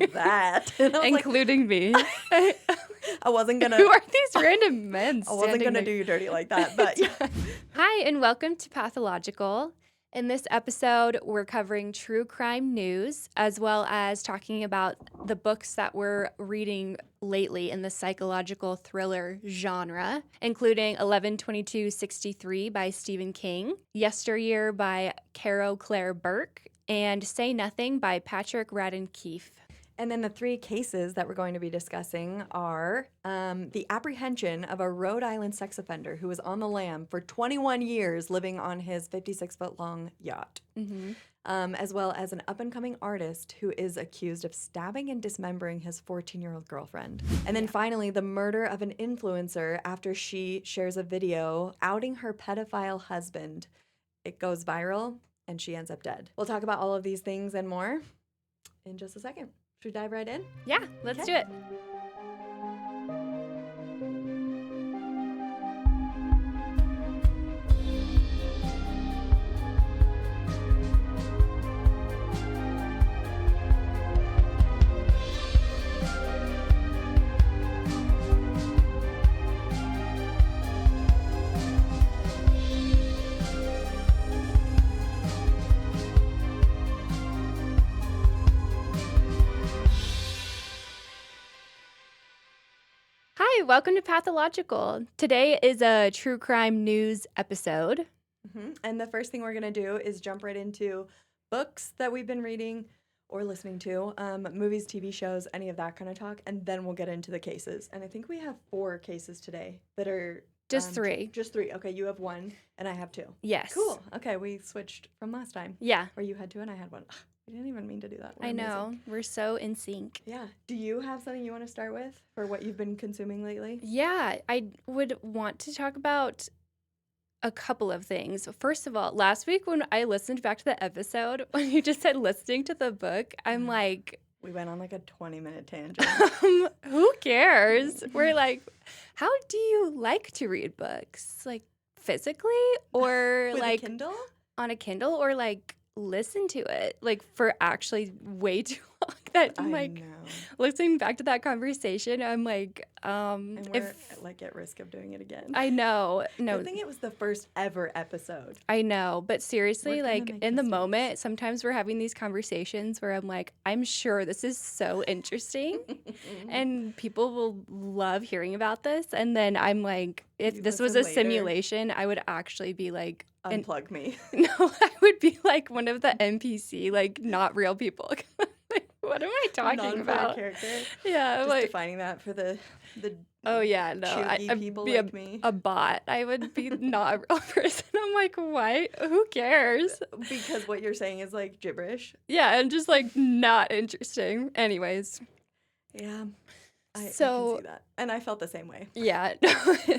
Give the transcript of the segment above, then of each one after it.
is that? And I was Including me. I wasn't going to. Who are these random men? I wasn't going to do you dirty like that, but yeah. Hi, and welcome to Pathological. In this episode, we're covering true crime news, as well as talking about the books that we're reading lately in the psychological thriller genre, including 11/22/63 by Stephen King, Yesteryear by Caro Claire Burke, and Say Nothing by Patrick Radden Keefe. And then the three cases that we're going to be discussing are the apprehension of a Rhode Island sex offender who was on the lam for 21 years living on his 56-foot-long yacht, as well as an up-and-coming artist who is accused of stabbing and dismembering his 14-year-old girlfriend. And then finally, the murder of an influencer after she shares a video outing her pedophile husband. It goes viral, and she ends up dead. We'll talk about all of these things and more in just a second. Should we dive right in? Yeah, let's do it. Hi, welcome to Pathological. Today is a true crime news episode. And the first thing we're going to do is jump right into books that we've been reading or listening to, movies, TV shows, any of that kind of talk, and then we'll get into the cases. And I think we have 4 cases today that are... Just 3. Just 3. Okay, you have 1 and I have 2. Yes. Cool. Okay, we switched from last time. Yeah. Where you had 2 and I had 1. I didn't even mean to do that. I know. We're so in sync. Yeah. Do you have something you want to start with for what you've been consuming lately? Yeah, I would want to talk about a couple of things. First of all, last week when I listened back to the episode, when you just said listening to the book, I'm like... We went on like a 20-minute tangent. Who cares? We're like, how do you like to read books? Like physically or With like a Kindle? On a Kindle or like listen to it like for actually way too long that I'm like listening back to that conversation. I'm like, and we're like at risk of doing it again. I know. No. I think it was the first ever episode. I know. But seriously, like in the moment, sometimes we're having these conversations where I'm like, I'm sure this is so interesting and people will love hearing about this. And then I'm like, if this was a simulation, I would actually be like, unplug me. No, I would be like one of the NPC, like not real people. Like, what am I talking about? Character. Yeah, just like defining that for the oh yeah, no, I'd people be like me. A bot. I would be not a real person. I'm like, why? Who cares? Because what you're saying is like gibberish. Yeah, and just like not interesting. Anyways. Yeah. I can see that. And I felt the same way. Yeah.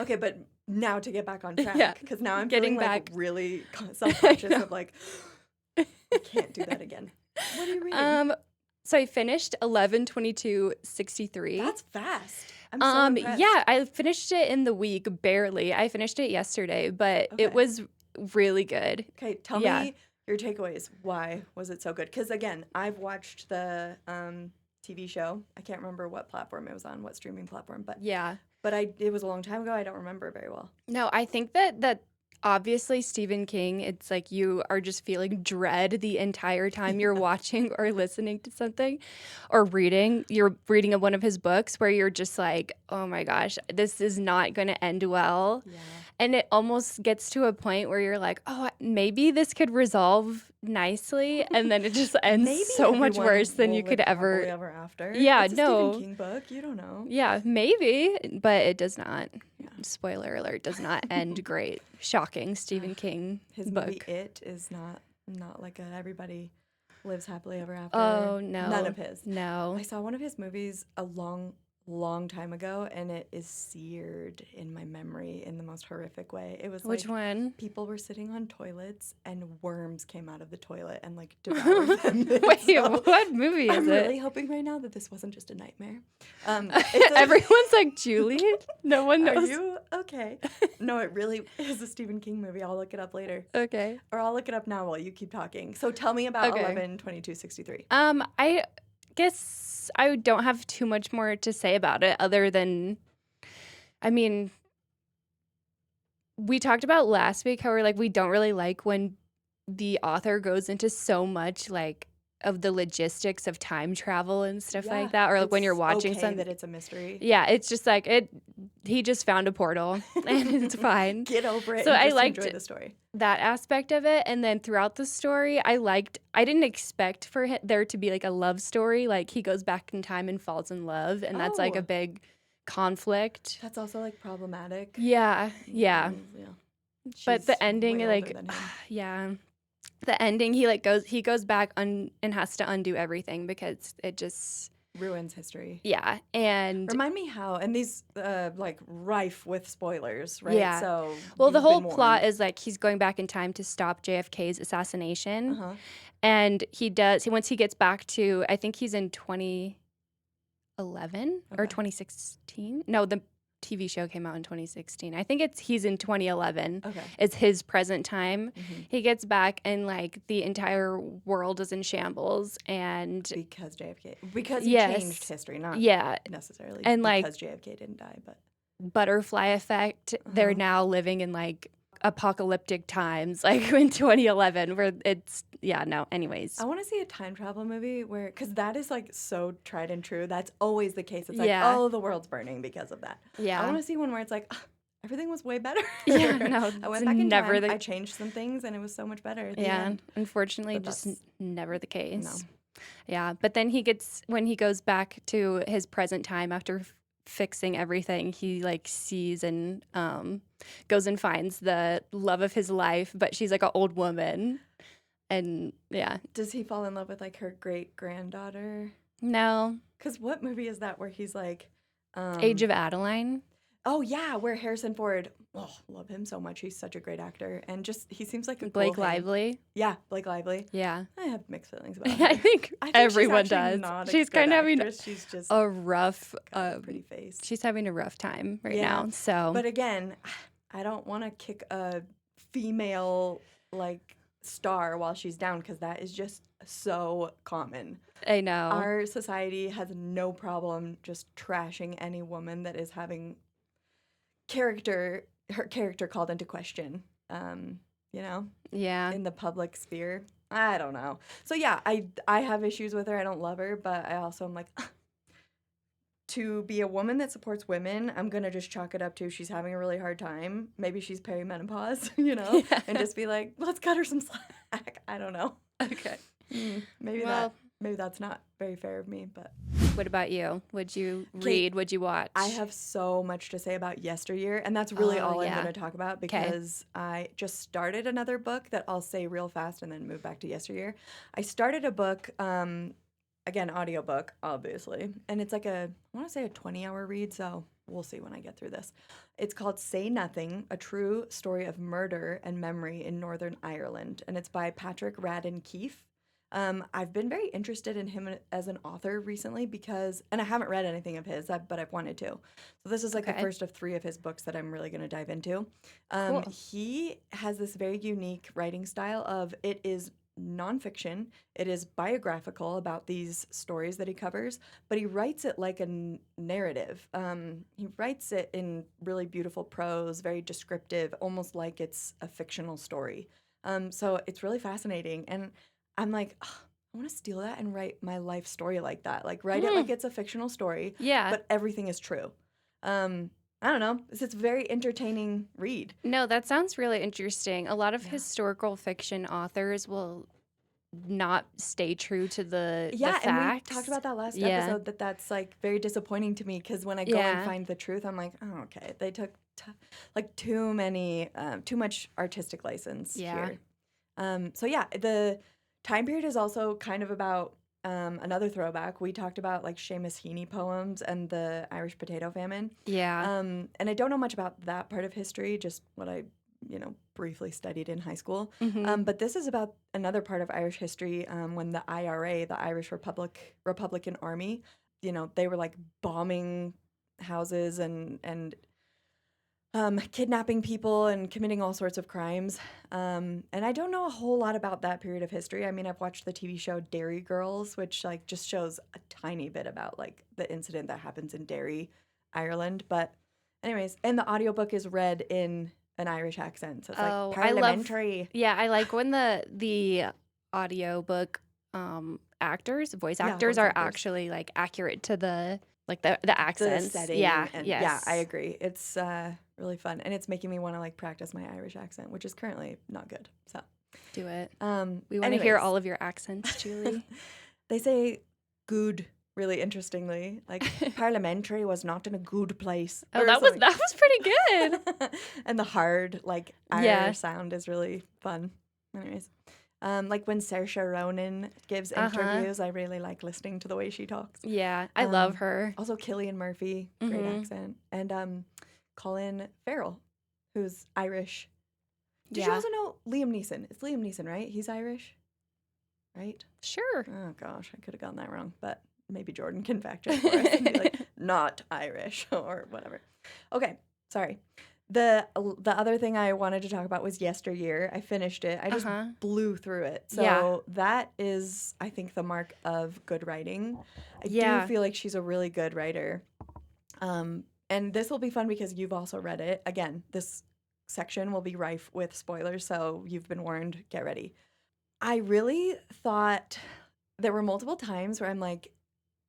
Okay, but now to get back on track, because now I'm getting feeling back like really self-conscious of like, I can't do that again. What are you reading? So I finished 11/22/63. That's fast. I'm so impressed. Yeah, I finished it in the week, barely. I finished it yesterday, but it was really good. Okay, tell me your takeaways. Why was it so good? Because again, I've watched the TV show. I can't remember what platform it was on, what streaming platform, but it was a long time ago. I don't remember very well. No, I think that obviously Stephen King, it's like you are just feeling dread the entire time you're watching or listening to something or reading. You're reading one of his books where you're just like, oh my gosh, this is not going to end well. Yeah. And it almost gets to a point where you're like, oh, maybe this could resolve nicely. And then it just ends so much worse than you could ever. After. Yeah, it's a Stephen King book. You don't know. Yeah, maybe, but it does not. Yeah. Spoiler alert, does not end great. Shocking Stephen King his book. Movie It is not like everybody lives happily ever after. Oh, no. None of his. No. I saw one of his movies a long time ago, and it is seared in my memory in the most horrific way. It was Which one? People were sitting on toilets, and worms came out of the toilet and like devoured them. Wait, what movie is I'm it? I'm really hoping right now that this wasn't just a nightmare. Everyone's like, Julie? No one knows. Are you okay? No, it really is a Stephen King movie. I'll look it up later. Okay. Or I'll look it up now while you keep talking. So tell me about 11/22/63. I guess I don't have too much more to say about it other than, I mean, we talked about last week how we're like, we don't really like when the author goes into so much like of the logistics of time travel and stuff like that, or like when you're it's watching okay something. that it's a mystery. Yeah, it's just like he just found a portal and it's fine. Get over it So and I just liked enjoy the story. that aspect of it. And then throughout the story, I didn't expect for there to be like a love story. Like he goes back in time and falls in love, and that's like a Oh. big conflict. That's also like problematic. Yeah. Yeah. But She's the ending, way older like, than him. yeah. The ending, he goes back and has to undo everything because it just Ruins history. yeah. And Remind me how, and these like rife with spoilers, right? Yeah. So well, the you've whole been plot warned. is like he's going back in time to stop JFK's assassination, Uh-huh. and once he gets back to, I think he's in 2011 or Okay. 2016. No, the TV show came out in 2016. I think he's in 2011. Okay. It's his present time. Mhm. He gets back and like the entire world is in shambles, and Because he Yes. changed history, not yeah, necessarily and, like, because JFK didn't die, but butterfly effect. They're Uh-huh. now living in like apocalyptic times, like in 2011, where anyways. I want to see a time travel movie because that is like so tried and true. That's always the case. It's like, Yeah. oh, the world's burning because of that. Yeah. I want to see one where it's like, everything was way better. Yeah, no, I it's went back in never time. the- I changed some things, and it was so much better. At the Yeah, end. unfortunately, But just that's- never the case. No. Yeah, but then when he goes back to his present time after fixing everything, he like sees and goes and finds the love of his life, but she's like an old woman. And yeah, Does he fall in love with like her great granddaughter? no, Because what movie is that where he's like, Age of Adeline. oh yeah, where Harrison Ford. Oh, love him so much. He's such a great actor, and just he seems like a Blake cool hang. Lively. Yeah, Blake Lively. Yeah. I have mixed feelings about I her. think I think everyone she's actually does. Not a She's good kind of having actress. She's just a rough, got a pretty face. she's having a rough time right Yeah, now. So, But again, I don't want to kick a female like star while she's down because that is just so common. I know. Our society has no problem just trashing any woman that is having her character called into question. Yeah. In the public sphere. I don't know. So yeah, I have issues with her. I don't love her, but I also am like, to be a woman that supports women, I'm gonna just chalk it up to she's having a really hard time. Maybe she's perimenopause, Yeah. and just be like, let's cut her some slack. I don't know. Okay. Maybe Well- maybe that's not very fair of me, but What about you? Would you Kate, read? Would you watch? I have so much to say about Yesteryear, and that's really Oh, all I'm yeah. going to talk about because I just started another book that I'll say real fast and then move back to Yesteryear. I started a book, again, audiobook, obviously, and it's like I want to say a 20-hour read, so we'll see when I get through this. It's called Say Nothing, A True Story of Murder and Memory in Northern Ireland, and it's by Patrick Radden Keefe. I've been very interested in him as an author recently and I haven't read anything of his, but I've wanted to. So this is like the Okay. first of 3 of his books that I'm really going to dive into. Cool. He has this very unique writing style of it is nonfiction. It is biographical about these stories that he covers, but he writes it like a narrative. He writes it in really beautiful prose, very descriptive, almost like it's a fictional story. So it's really fascinating. And I'm like, I want to steal that and write my life story like that. Like write it like it's a fictional story, Yeah. but everything is true. I don't know. It's a very entertaining read. No, that sounds really interesting. A lot of Yeah. historical fiction authors will not stay true to the Yeah, facts. and we talked about that last Yeah. episode that's like very disappointing to me because when I go Yeah. and find the truth, I'm like, oh, okay, they took like too much artistic license Yeah. here. So yeah, the time period is also kind of about another throwback. We talked about like Seamus Heaney poems and the Irish potato famine. Yeah. And I don't know much about that part of history, just what I, briefly studied in high school. Mhm. But this is about another part of Irish history when the IRA, the Irish Republican Army, they were like bombing houses and kidnapping people and committing all sorts of crimes. And I don't know a whole lot about that period of history. I mean, I've watched the TV show Derry Girls, which like just shows a tiny bit about like the incident that happens in Derry, Ireland. But anyways, and the audiobook is read in an Irish accent. So it's like parliamentary. I like when the audiobook voice Yeah, actors voice are actors. actually like accurate to the accents. setting. Yeah, And yes. yeah, I agree. It's really fun. And it's making me want to like practice my Irish accent, which is currently not good. So Do it. We want to hear anyways. all of your accents, Julie. They say good really interestingly. Like parliamentary was not in a good place. Oh, or that was something. pretty good. And the hard like R Yeah. sound is really fun. Anyways. Like when Saoirse Ronan gives Uh-huh. interviews, I really like listening to the way she talks. Yeah, I love Um, her. Also Cillian Murphy, great Mhm. accent. And Colin Farrell, who's Irish. Did you Yeah. also know Liam Neeson? It's Liam Neeson, right? He's Irish, right? Sure. Oh gosh, I could have gotten that wrong, but maybe Jordan can fact check for us and be like, not Irish or whatever. Okay, sorry. The other thing I wanted to talk about was Yesteryear. I finished it. I just Uh-huh. blew through it. So Yeah. that is, I think, the mark of good writing. I Yeah. do feel like she's a really good writer. And this will be fun because you've also read it. Again, this section will be rife with spoilers, so you've been warned. Get ready. I really thought there were multiple times where I'm like,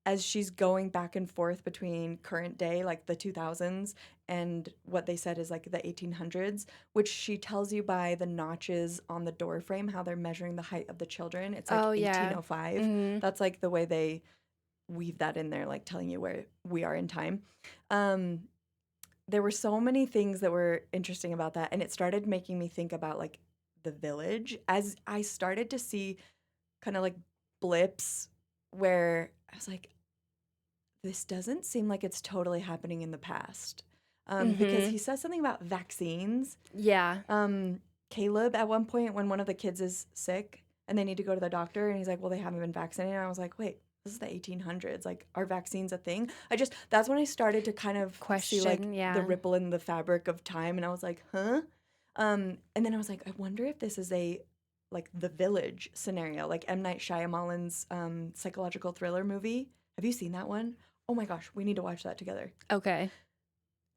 as she's going back and forth between current day, like the 2000s, and what they said is like the 1800s, which she tells you by the notches on the door frame, how they're measuring the height of the children. It's like Oh, yeah. 1805. Mhm. That's like the way they weave that in there, like telling you where we are in time. There were so many things that were interesting about that. And it started making me think about like the village as I started to see kind of like blips where I was like, this doesn't seem like it's totally happening in the past. Because Mhm. he says something about vaccines. Yeah. Caleb, at one point, when one of the kids is sick and they need to go to the doctor, and he's like, well, they haven't been vaccinated. And I was like, wait, this is the 1800s. Like, are vaccines a thing? That's when I started to kind of see like Question, yeah. the ripple in the fabric of time. And I was like, huh? And then I was like, I wonder if this is like the Village scenario, like M. Night Shyamalan's psychological thriller movie. Have you seen that one? Oh my gosh, we need to watch that together. Okay.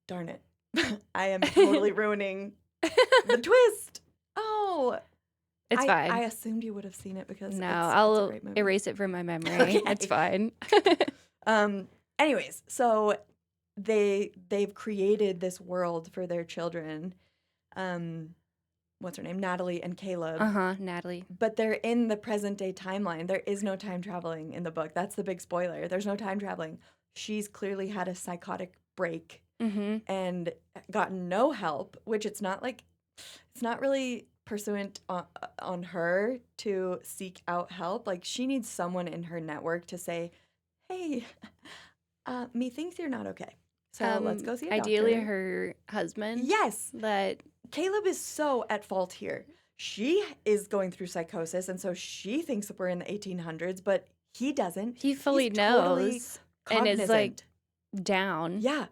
Darn it. I am totally ruining the twist. Oh, It's fine. I assumed you would have seen it because No, it's a I'll great movie. erase it from my memory. Okay. It's fine. Anyways, so they've created this world for their children. What's her name? Natalie and Caleb. Uh-huh, Natalie. But they're in the present day timeline. There is no time traveling in the book. That's the big spoiler. There's no time traveling. She's clearly had a psychotic break Mhm. and gotten no help, which it's not really pursuant on her to seek out help. Like she needs someone in her network to say, hey, me thinks you're not okay. So let's go see a Ideally doctor. her husband. Yes. That Caleb is so at fault here. She is going through psychosis, and so she thinks that we're in the 1800s, but he doesn't. he fully He's totally knows and is like down. Yeah.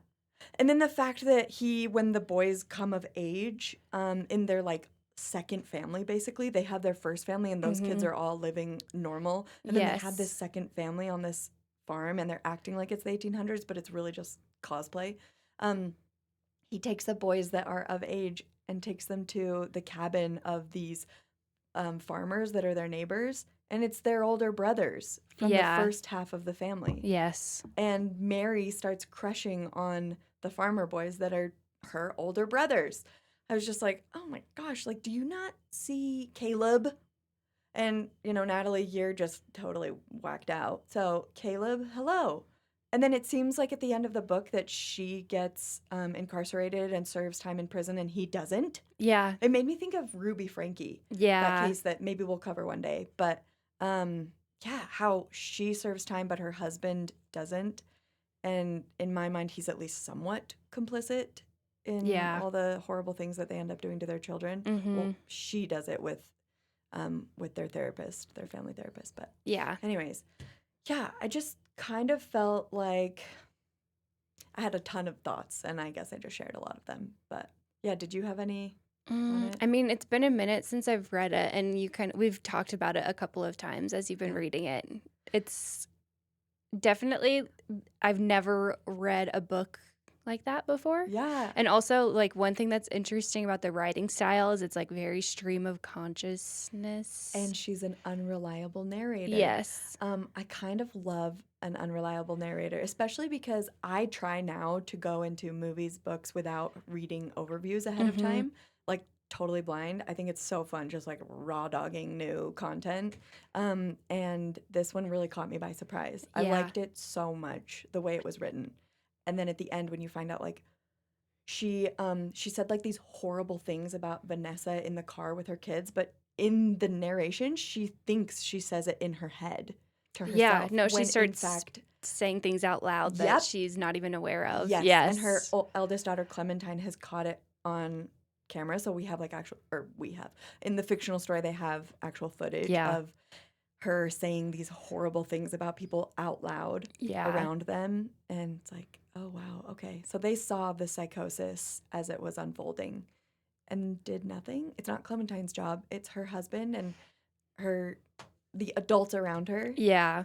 And then the fact that when the boys come of age, in their like second family, basically, they have their first family and those kids are all living normal. And then they have this Yes. second family on this farm and they're acting like it's the 1800s, but it's really just cosplay. He takes the boys that are of age and takes them to the cabin of these farmers that are their neighbors. And it's their older brothers from Yeah. the first half of the family. Yes. And Mary starts crushing on the farmer boys that are her older brothers. I was just like, oh my gosh, like, do you not see Caleb? And, Natalie, you're just totally whacked out. So, Caleb, hello. And then it seems like at the end of the book that she gets incarcerated and serves time in prison and he doesn't. Yeah. It made me think of Ruby Frankie. Yeah. That case that maybe we'll cover one day. But yeah, how she serves time, but her husband doesn't. And in my mind, he's at least somewhat complicit in all the horrible things that they end up doing to their children. Well, she does it with their therapist, their family therapist. But Yeah. anyways, yeah, I just kind of felt like I had a ton of thoughts, and I guess I just shared a lot of them. But yeah, did you have any on it? I mean, it's been a minute since I've read it, and we've talked about it a couple of times as you've been Yeah. reading it. It's definitely, I've never read a book like that before. Yeah. And also, like, one thing that's interesting about the writing style is it's like very stream of consciousness. And she's an unreliable narrator. Yes. I kind of love an unreliable narrator, especially because I try now to go into movies, books without reading overviews ahead of time, like totally blind. I think it's so fun, just like raw dogging new content. And this one really caught me by surprise. I Yeah. liked it so much, the way it was written. And then at the end, when you find out, like, she said like these horrible things about Vanessa in the car with her kids, but in the narration, she thinks she says it in her head to herself. Yeah, no, she when starts in fact, saying things out loud that Yep. she's not even aware of. yes, Yes. and her eldest daughter Clementine has caught it on camera. So we have like in the fictional story, they have actual footage Yeah. of her saying these horrible things about people out loud Yeah. around them, and it's like, oh wow, okay, so they saw the psychosis as it was unfolding and did nothing. It's not Clementine's job, it's her husband and the adults around her. Yeah.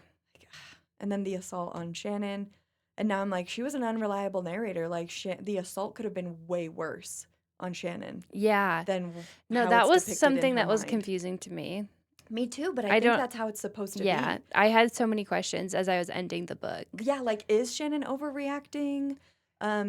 And then the assault on Shannon, and now I'm like, she was an unreliable narrator. Like, the assault could have been way worse on Shannon Yeah. than No, how that it's was depicted in something her that was mind. confusing to me. Me too, but I I think don't- that's how it's supposed to Yeah. be. I had so many questions as I was ending the book. Yeah, like, is Shannon overreacting?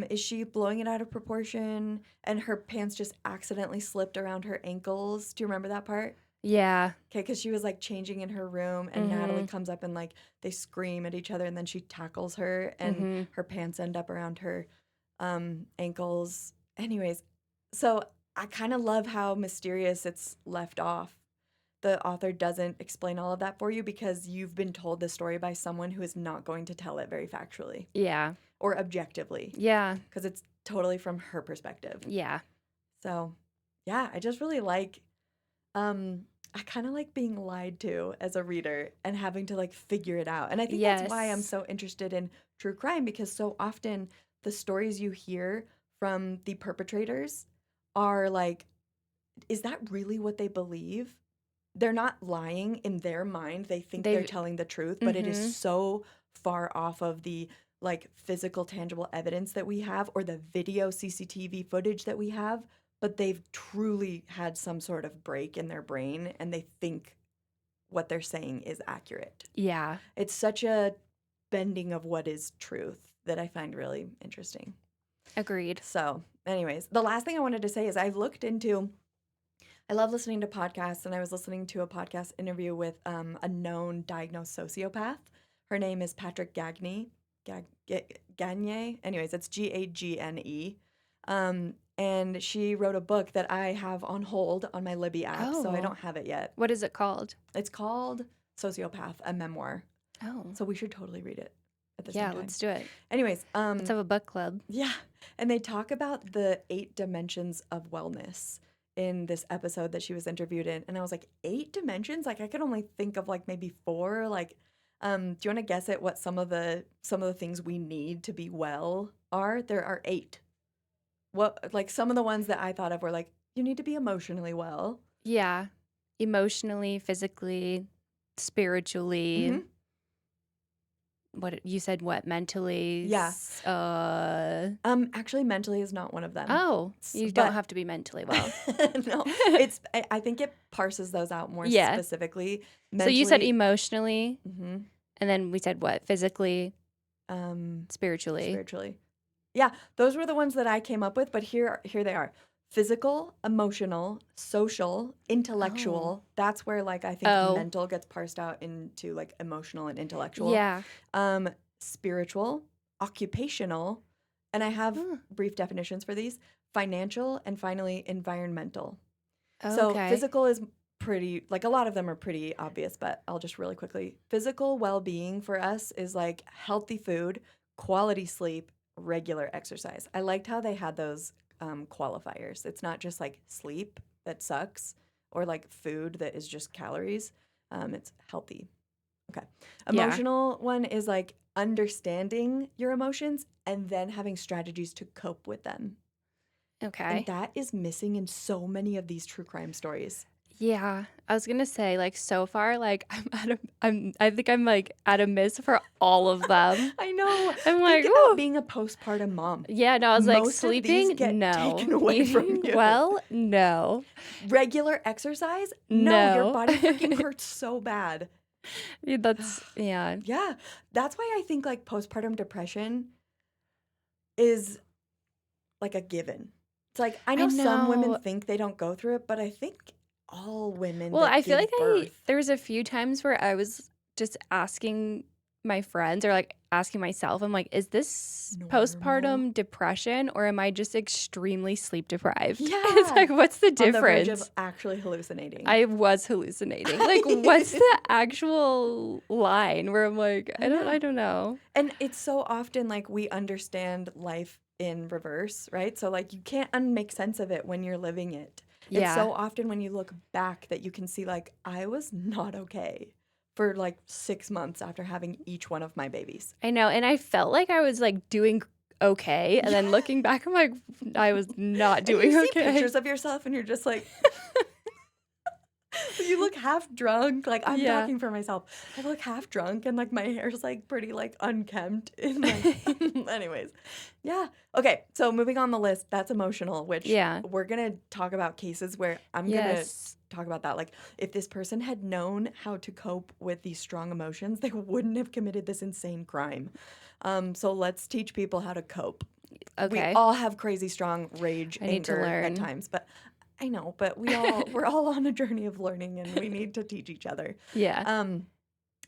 Is she blowing it out of proportion? And her pants just accidentally slipped around her ankles. Do you remember that part? Yeah. Okay, because she was like changing in her room, and Natalie comes up and like they scream at each other, and then she tackles her, and her pants end up around her ankles. Anyways, so I kind of love how mysterious it's left off. The author doesn't explain all of that for you because you've been told the story by someone who is not going to tell it very factually Yeah. or objectively, Yeah. because it's totally from her perspective. Yeah. So, yeah, I just really like, I kind of like being lied to as a reader and having to like figure it out. And I think that's why I'm Yes. so interested in true crime, because so often the stories you hear from the perpetrators are like, is that really what they believe? They're not lying in their mind. They think they're They've- telling the truth, but it is so far off of the like physical, tangible evidence that we have or the video CCTV footage that we have. But they've truly had some sort of break in their brain, and they think what they're saying is accurate. Yeah. It's such a bending of what is truth that I find really interesting. Agreed. So, anyways, the last thing I wanted to say is I love listening to podcasts, and I was listening to a podcast interview with a known diagnosed sociopath. Her name is Patrick Gagne. Gagne. Anyways, it's Gagne. And she wrote a book that I have on hold on my Libby app, so I Oh. don't have it yet. What is it called? It's called Sociopath, a memoir. Oh. So we should totally read it at the Yeah, same time. let's do it. Anyways, Let's have a book club. yeah, and they talk about the 8 dimensions of wellness in this episode that she was interviewed in, and I was like, 8 dimensions? Like, I could only think of like maybe 4. Like, do you want to guess at what some of the things we need to be well are? There are 8. What, like, some of the ones that I thought of were like, you need to be emotionally well. Yeah. Emotionally, physically, spiritually. Mhm. What you said? What mentally? Yeah. Actually, mentally is not one of them. Oh, you but- don't have to be mentally well. No, I think it parses those out more Yeah. specifically. So you said Mentally- emotionally, Mhm. and then we said what? Physically, Um, spiritually. spiritually. Yeah, those were the ones that I came up with, but here they are. Physical, emotional, social, intellectual. That's where like I think Oh. mental gets parsed out into like emotional and intellectual. Yeah. Spiritual, occupational, and I have Hmm. brief definitions for these. Financial, and finally environmental. Okay. So physical is pretty, like a lot of them are pretty obvious, but I'll just really quickly. Physical well-being for us is like healthy food, quality sleep, regular exercise. I liked how they had those qualifiers. It's not just like sleep that sucks or like food that is just calories. It's healthy. Okay. Yeah. Emotional one is like understanding your emotions and then having strategies to cope with them. Okay. And that is missing in so many of these true crime stories. Yeah, I was gonna say, like, so far, like, I think I'm, like, at a miss for all of them. I know. I'm like, Think about "Ooh." being a postpartum mom. Yeah, no, I was like, Most of these sleeping? get No. taken away from Eating you. well? No. Regular exercise? No, your No. body freaking hurts so bad. Yeah, yeah. Yeah, that's why I think like postpartum depression is like a given. It's like I know some women know. think they don't go through it, but I think all women Well, that I feel give like birth. there was a few times where I was just asking my friends or like asking myself, I'm like, is this Normal. postpartum depression or am I just extremely sleep deprived? Yeah. It's like, what's the On the verge difference? of actually hallucinating. I was hallucinating. Like, what's the actual line where I'm like, I know. I don't know. And it's so often like we understand life in reverse, right? So like you can't make sense of it when you're living it. It's Yeah. so often when you look back that you can see like I was not okay for like 6 months after having each one of my babies. I know. And I felt like I was like doing okay. And then looking back, I'm like, I was not And doing you see okay. pictures of yourself and you're just like you look half drunk. Like I'm Yeah. talking for myself. I look half drunk and like my hair's like pretty like unkempt. And like, anyways, yeah. Okay, so moving on the list, that's emotional. Which Yeah. we're gonna talk about cases where I'm Yes. gonna talk about that. Like if this person had known how to cope with these strong emotions, they wouldn't have committed this insane crime. So let's teach people how to cope. Okay. We all have crazy strong rage, I need to anger at learn. times, but I know, but we're all on a journey of learning and we need to teach each other. Yeah.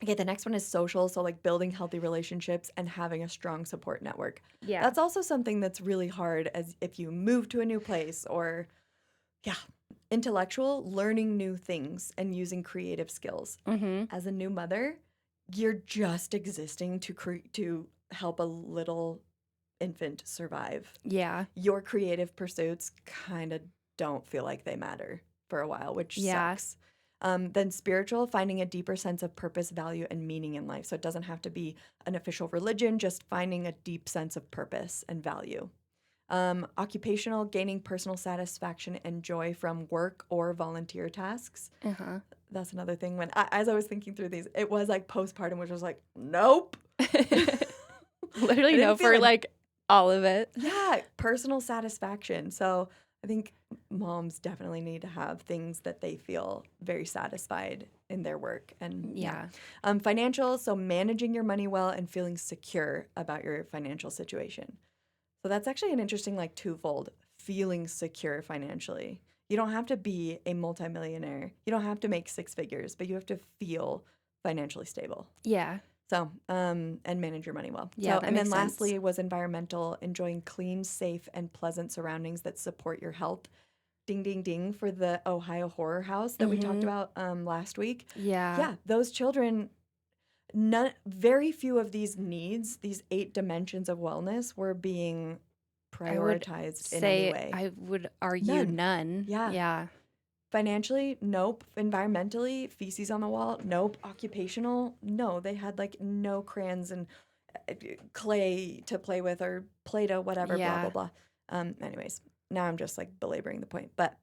Okay, the next one is social, so like building healthy relationships and having a strong support network. Yeah. That's also something that's really hard as if you move to a new place or intellectual, learning new things and using creative skills. Mm-hmm. As a new mother, you're just existing to help a little infant survive. Yeah. Your creative pursuits kind of don't feel like they matter for a while, which Yeah. sucks. Then spiritual, finding a deeper sense of purpose, value, and meaning in life. So it doesn't have to be an official religion, just finding a deep sense of purpose and value. Occupational, gaining personal satisfaction and joy from work or volunteer tasks. Uh-huh. That's another thing. As I was thinking through these, it was like postpartum, which was like, nope. Literally I no didn't feel for it. like all of it. Yeah, personal satisfaction. So I think moms definitely need to have things that they feel very satisfied in their work. And Yeah. Financial, so managing your money well and feeling secure about your financial situation. So that's actually an interesting like twofold, feeling secure financially. You don't have to be a multimillionaire. You don't have to make 6 figures, but you have to feel financially stable. Yeah. So, and manage your money well. Yeah, So, that and then makes sense. lastly was environmental, enjoying clean, safe, and pleasant surroundings that support your health. Ding, ding, ding for the Ohio Horror House that we talked about last week. Yeah. Yeah, those children, very few of these needs, these 8 dimensions of wellness, were being I would prioritized in any say way. I would argue none. Yeah. Yeah. Financially, nope. Environmentally, feces on the wall, nope. Occupational, no. They had like no crayons and clay to play with or Play-Doh, whatever, Yeah. blah, blah, blah. Anyways, now I'm just like belaboring the point. But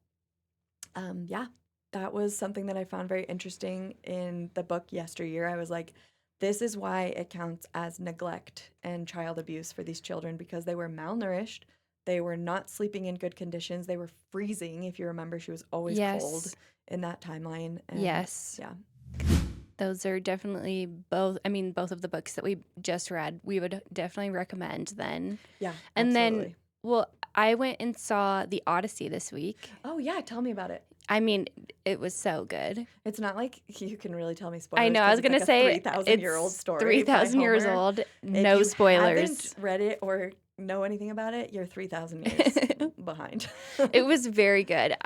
yeah, that was something that I found very interesting in the book Yesteryear. I was like, this is why it counts as neglect and child abuse for these children because they were malnourished. They were not sleeping in good conditions. They were freezing. If you remember, she was always cold Yes. in that timeline. And Yes. Yeah. Those are definitely both of the books that we just read, we would definitely recommend then. Yeah. And absolutely. then, well, I went and saw The Odyssey this week. Oh, yeah. Tell me about it. I mean, it was so good. It's not like you can really tell me spoilers. I know. I was 'cause going to it's like say a 3,000-year-old story. 3,000 by years Homer. old. If No you spoilers. haven't read it or know anything about it, you're 3,000 years behind. It was very good.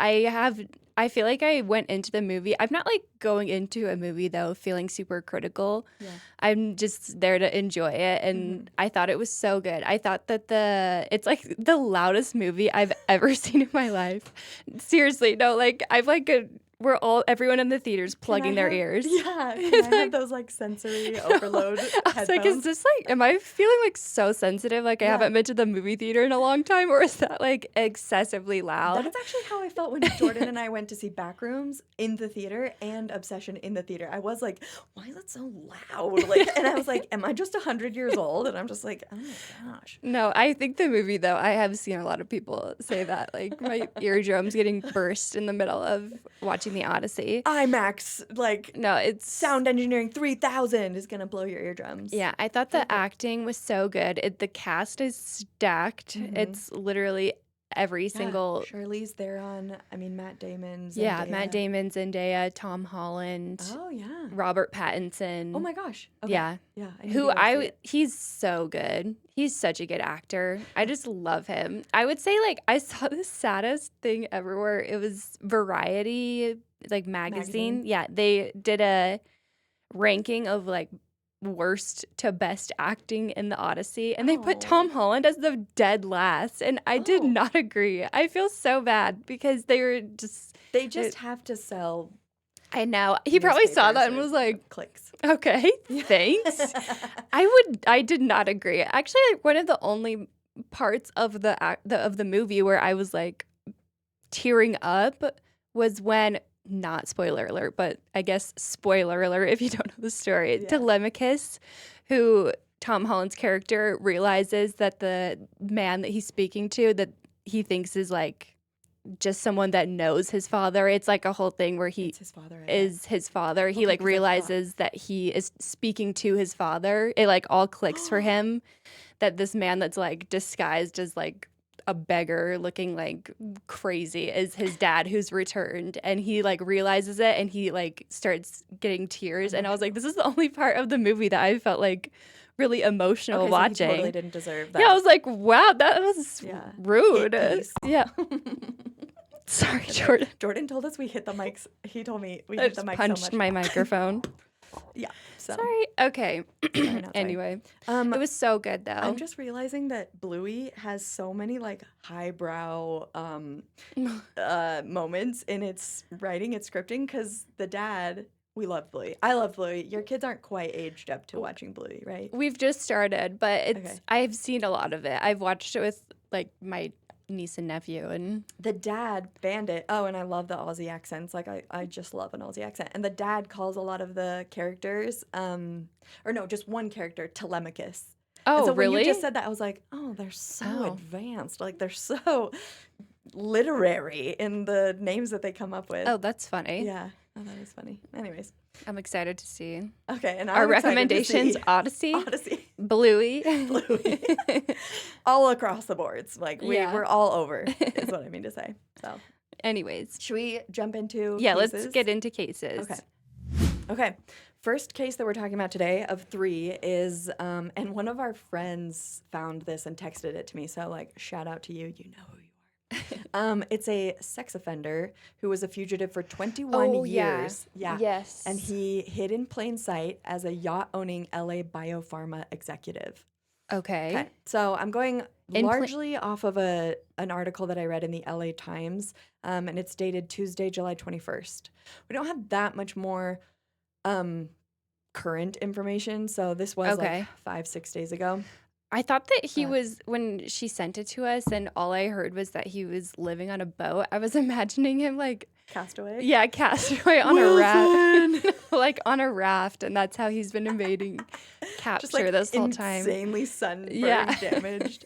I feel like I went into the movie. I'm not like going into a movie though feeling super critical. Yeah. I'm just there to enjoy it, and I thought it was so good. I thought that it's like the loudest movie I've ever seen in my life. Seriously, no, like I've like everyone in the theater's plugging their ears. Yeah, can I have those like sensory overload I was like, headphones? am I feeling like so sensitive? Like I haven't been to the movie theater in a long time, or is that like excessively loud? That's actually how I felt when Jordan and I went to see Backrooms in the theater and Obsession in the theater. I was like, why is it so loud? Like, and I was like, am I just 100 years old? And I'm just like, oh my gosh. No, I think the movie though, I have seen a lot of people say that. Like my eardrums getting burst in the middle of watching the Odyssey. IMAX, like, No, it's sound engineering 3000 is going to blow your eardrums. Yeah, I thought the acting was so good. The cast is stacked. It's literally every single. Charlize Theron, Matt Damon, Zendaya. Yeah, Matt Damon, Zendaya, Tom Holland. Oh, yeah. Robert Pattinson. Oh my gosh. Okay. Yeah. Yeah. I need to go see it. He's so good. He's such a good actor. I just love him. I would say like I saw the saddest thing everywhere. It was Variety, like magazine. Yeah, they did a ranking of like worst to best acting in the Odyssey, and they put Tom Holland as the dead last, and I did not agree. I feel so bad because they just have to sell. I know. He probably saw that and was like, clicks. Okay, thanks. I did not agree. Actually, like, one of the only parts of the movie where I was like tearing up was when, not spoiler alert, but I guess spoiler alert if you don't know the story. Yeah. Telemachus, who Tom Holland's character realizes that the man that he's speaking to that he thinks is like just someone that knows his father. It's like a whole thing where he is his father. He like realizes that he is speaking to his father. It like all clicks for him that this man that's like disguised as like a beggar looking like crazy is his dad who's returned, and he like realizes it and he like starts getting tears. And I was like, this is the only part of the movie that I felt like really emotional watching. So he totally didn't deserve that. Yeah, I was like, wow, that was rude. Yeah. Sorry, Jordan. Jordan told us we hit the mics. He told me we I hit the mics punched so much. my microphone. Yeah. So. Sorry. Okay. Sorry. Anyway, it was so good though. I'm just realizing that Bluey has so many like highbrow moments in its writing, its scripting, because the dad. We love Bluey. I love Bluey. Your kids aren't quite aged up to watching Bluey, right? We've just started, but I've seen a lot of it. I've watched it with like my niece and nephew, and the dad Bandit. Oh, and I love the Aussie accents. Like I just love an Aussie accent. And the dad calls a lot of the characters, or no, just one character, Telemachus. Oh, and so really? When you just said that, I was like, oh, they're so advanced. Like they're so literary in the names that they come up with. Oh, that's funny. Yeah. Oh, that is funny. Anyways. I'm excited to see. Okay, and our recommendations: Odyssey, Bluey, all across the boards. Like we're all over. Is what I mean to say. So, anyways, should we jump into? Yeah, cases? let's get into cases. Okay. First case that we're talking about today of 3 is, and one of our friends found this and texted it to me. So like, shout out to you. You know who you are. It's a sex offender who was a fugitive for 21 years. Yeah. Yes. And he hid in plain sight as a yacht-owning LA biopharma executive. Okay. So I'm going largely off of an article that I read in the LA Times, and it's dated Tuesday, July 21st. We don't have that much more current information, so this was like 5-6 days ago. I thought that he was, when she sent it to us and all I heard was that he was living on a boat, I was imagining him like... Castaway? Yeah, castaway on a raft. Like on a raft, and that's how he's been evading capture just like this whole time. Insanely sunburned, damaged.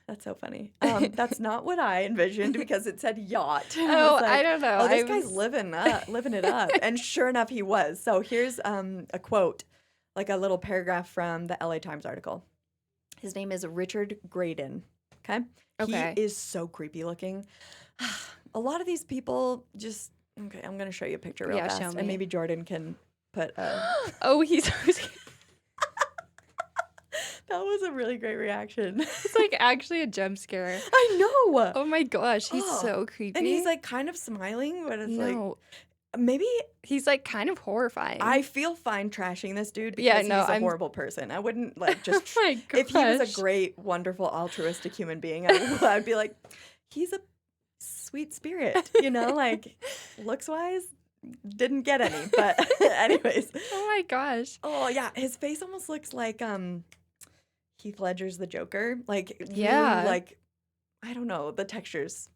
That's so funny. That's not what I envisioned because it said yacht. Oh, like, I don't know. Oh, this guy's living it up. And sure enough, he was. So here's a quote, like a little paragraph from the LA Times article. His name is Richard Graydon. Okay. He is so creepy looking. A lot of these people just, okay, I'm going to show you a picture real fast. Show me. And maybe Jordan can put a... Oh, he's... That was a really great reaction. It's like actually a jump scare. I know. Oh my gosh, he's so creepy. And he's like kind of smiling, but it's like... Maybe he's like kind of horrifying. I feel fine trashing this dude because he's a horrible person. I wouldn't like just if he was a great, wonderful, altruistic human being, I'd be like, he's a sweet spirit, like looks wise, didn't get any. But anyways. Oh my gosh. Oh yeah, his face almost looks like Heath Ledger's the Joker. Like really, Yeah. like I don't know, the textures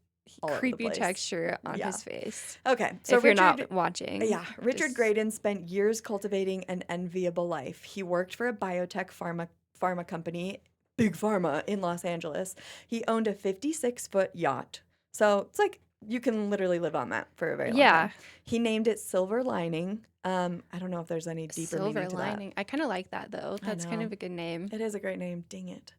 all over the Creepy place. texture on Yeah. his face. Okay, so If you're Richard, not watching. yeah, Richard just- Graydon spent years cultivating an enviable life. He worked for a biotech pharma company, Big Pharma, in Los Angeles. He owned a 56-foot yacht. So it's like you can literally live on that for a very long Yeah. time. He named it Silver Lining. I don't know if there's any deeper Silver meaning to that. lining. I kind of like that though. That's kind know. of a good name. It is a great name. Dang it.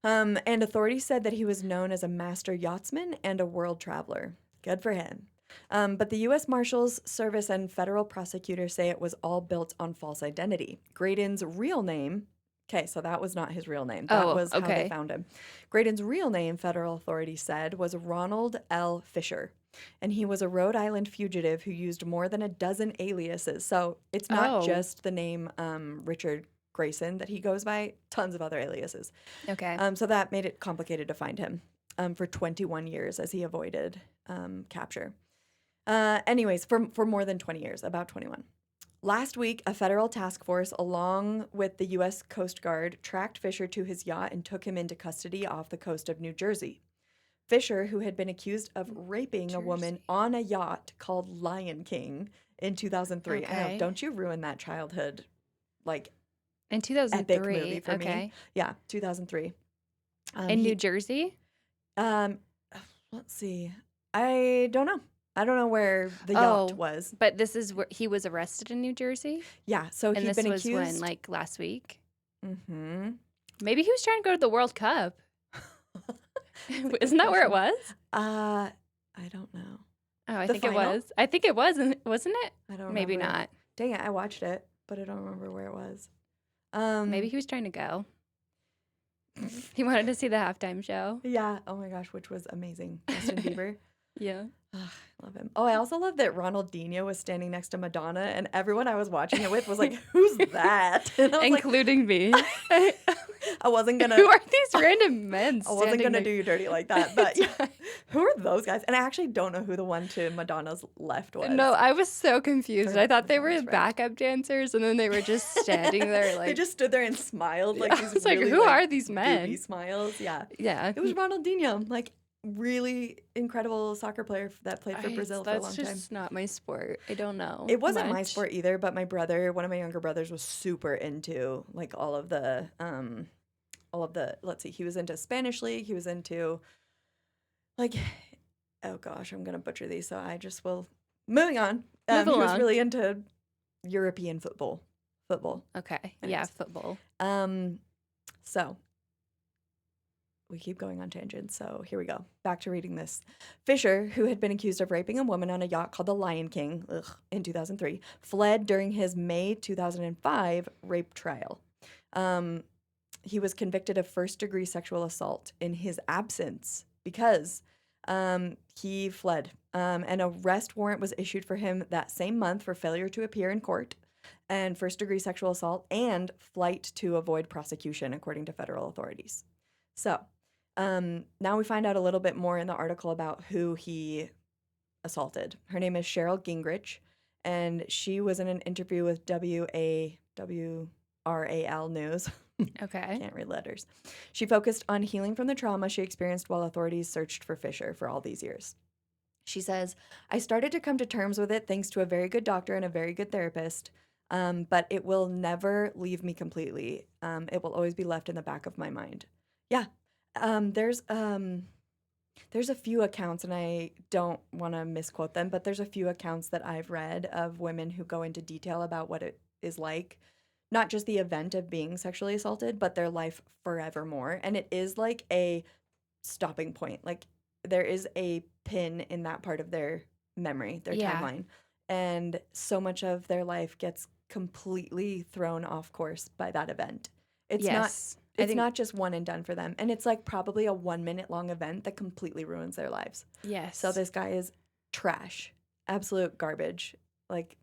And authorities said that he was known as a master yachtsman and a world traveler. Good for him. But the U.S. Marshals Service and federal prosecutors say it was all built on false identity. Graydon's real name, okay, so that was not his real name. That was how they found him. Graydon's real name, federal authorities said, was Ronald L. Fischer. And he was a Rhode Island fugitive who used more than a dozen aliases. So it's not just the name Richard Grayson that he goes by, tons of other aliases. Okay. So that made it complicated to find him for 21 years as he avoided capture. Anyways, for more than 20 years, about 21. Last week, a federal task force, along with the U.S. Coast Guard, tracked Fischer to his yacht and took him into custody off the coast of New Jersey. Fischer, who had been accused of raping a woman on a yacht called Lion King in 2003. Okay. I know, don't you ruin that childhood, like, In 2003. epic movie for me. Yeah, 2003. In New Jersey? Let's see. I don't know. I don't know where the yacht was. But this is where he was arrested in New Jersey? Yeah, so And he'd this been was accused. when, like, last week? Mm-hmm. Maybe he was trying to go to the World Cup. Isn't that where it was? I don't know. Oh, I The think it final? was. I think it was, wasn't it? I don't. Maybe remember. not. Dang it! I watched it, but I don't remember where it was. Maybe he was trying to go. He wanted to see the halftime show. Yeah. Oh my gosh, which was amazing. Justin Bieber. Yeah. Ugh, I love him. Oh, I also love that Ronaldinho was standing next to Madonna, and everyone I was watching it with was like, "Who's that?" And I was Including me. like, I wasn't gonna. Who are these random men? I wasn't gonna standing do you dirty like that, but yeah. Who are those guys? And I actually don't know who the one to Madonna's left was. No, I was so confused. They're I thought they were Madonna's right. backup dancers, and then they were just standing there like. They just stood there and smiled like Yeah, these it's like, really, who are these men? goofy smiles. Yeah, Yeah. it was Ronaldinho, like really incredible soccer player that played for Brazil for a long That's time. just not my sport. I don't know. It wasn't my much. sport either, but my brother, one of my younger brothers, was super into like all of the. Let's see, he was into Spanish league. He was into like, oh gosh, I'm gonna butcher these, so I just will. Moving on. Move He was along. really into European football. Okay. Yeah, Anyways. football. So we keep going on tangents, so here we go. Back to reading this. Fischer, who had been accused of raping a woman on a yacht called the Lion King in 2003, fled during his May 2005 rape trial. He was convicted of first-degree sexual assault in his absence because he fled. An arrest warrant was issued for him that same month for failure to appear in court and first-degree sexual assault and flight to avoid prosecution, according to federal authorities. So now we find out a little bit more in the article about who he assaulted. Her name is Cheryl Gingrich, and she was in an interview with WRAL News. Okay. Can't read letters. She focused on healing from the trauma she experienced while authorities searched for Fischer for all these years. She says, I started to come to terms with it thanks to a very good doctor and a very good therapist, but it will never leave me completely. It will always be left in the back of my mind. Yeah. There's a few accounts, and I don't want to misquote them, but there's a few accounts that I've read of women who go into detail about what it is like. Not just the event of being sexually assaulted, but their life forevermore. And it is like a stopping point. Like there is a pin in that part of their memory, their timeline. And so much of their life gets completely thrown off course by that event. It's not just one and done for them. And it's like probably a 1 minute long event that completely ruins their lives. Yes. So this guy is trash. Absolute garbage. Like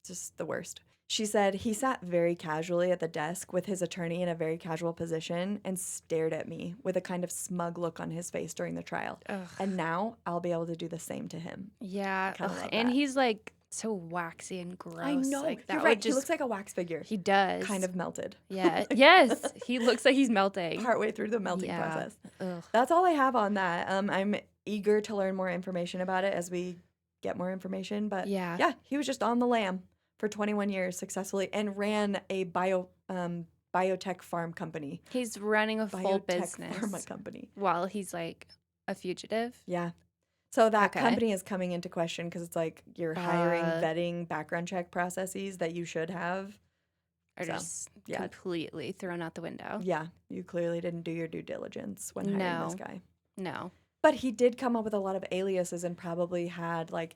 just the worst. She said he sat very casually at the desk with his attorney in a very casual position and stared at me with a kind of smug look on his face during the trial. Ugh. And now I'll be able to do the same to him. Yeah. Kinda Ugh, love and that. he's like so waxy and gross. I know. Like, that You're would right. He just looks like a wax figure. he does. Kind of melted. Yeah. Yes. He looks like he's melting. Partway through the melting Yeah. process. Ugh. That's all I have on that. I'm eager to learn more information about it as we get more information. But Yeah. he was just on the lam for 21 years successfully and ran a biotech farm company. He's running a full Biotech pharma business company. while he's like a fugitive. Yeah. So that Okay. company is coming into question because it's like you're hiring, Uh, vetting, background check processes that you should have. Are So, just yeah. completely thrown out the window. Yeah, you clearly didn't do your due diligence when hiring this No. guy. No. But he did come up with a lot of aliases and probably had like,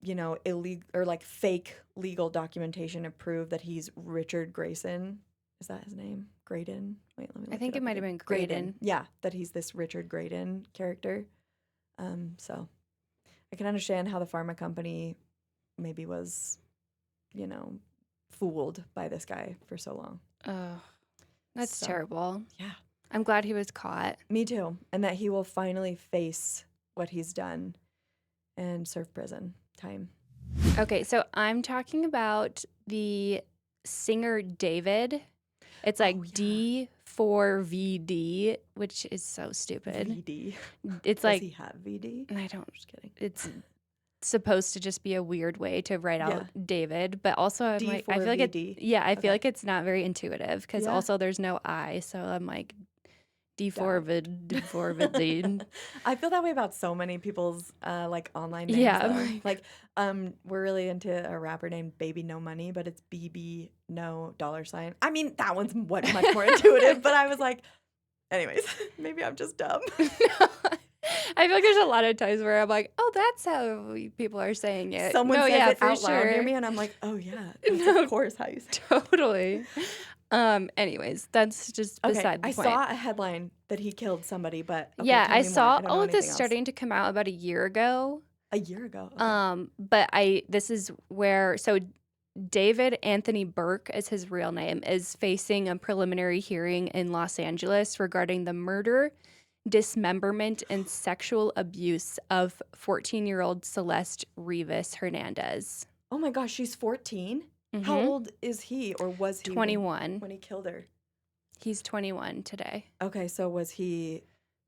illegal or like fake legal documentation to prove that he's Richard Grayson. Is that his name? Graydon? Wait, let me I look think it it up might have again. been Graydon. Yeah, that he's this Richard Graydon character. So I can understand how the pharma company maybe was, fooled by this guy for so long. Oh, that's So, terrible. Yeah. I'm glad he was caught. Me too. And that he will finally face what he's done and serve prison time. Okay, so I'm talking about the singer David. It's like Oh, yeah. D4vd, which is so stupid. VD. It's Does like, he have VD? I don't, Just kidding. it's supposed to just be a weird way to write out David, but also I'm like, I feel like D4vd. I feel Okay. like it's not very intuitive because Yeah. also there's no I, so I'm like D4vd. I feel that way about so many people's like online names. Yeah, though. I'm Like we're really into a rapper named Baby No Money, but it's BB No $. I mean, that one's much more intuitive, but I was like, anyways, maybe I'm just dumb. I feel like there's a lot of times where I'm like, oh, that's how people are saying it. Someone no, says yeah, it for out loud sure. near me, and I'm like, oh yeah, that's No. of course how you say it. Totally. Anyways, that's just Okay, beside the I point. saw a headline that he killed somebody, but okay, Yeah, tell I me more. saw don't know all of this anything else. starting to come out about a year ago. A year ago. Okay. But this is where, so David Anthony Burke is his real name, is facing a preliminary hearing in Los Angeles regarding the murder, dismemberment, and sexual abuse of 14-year-old Celeste Rivas Hernandez. Oh my gosh, she's 14? How Mhm. old is he or was he 21. when he killed her? He's 21 today. Okay, so was he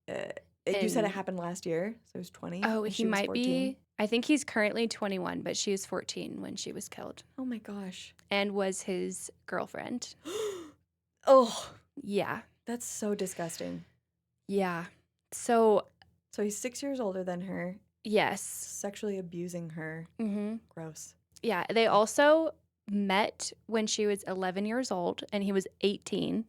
you said it And- happened last year, so he was 20? Oh, and he she was might 14? be. I think he's currently 21, but she was 14 when she was killed Oh my gosh. and was his girlfriend. Oh, Yeah. that's so disgusting. Yeah. So, So he's 6 years older than her, yes. sexually abusing her. Mm-hmm. Gross. Yeah. They also met when she was 11 years old and he was 18,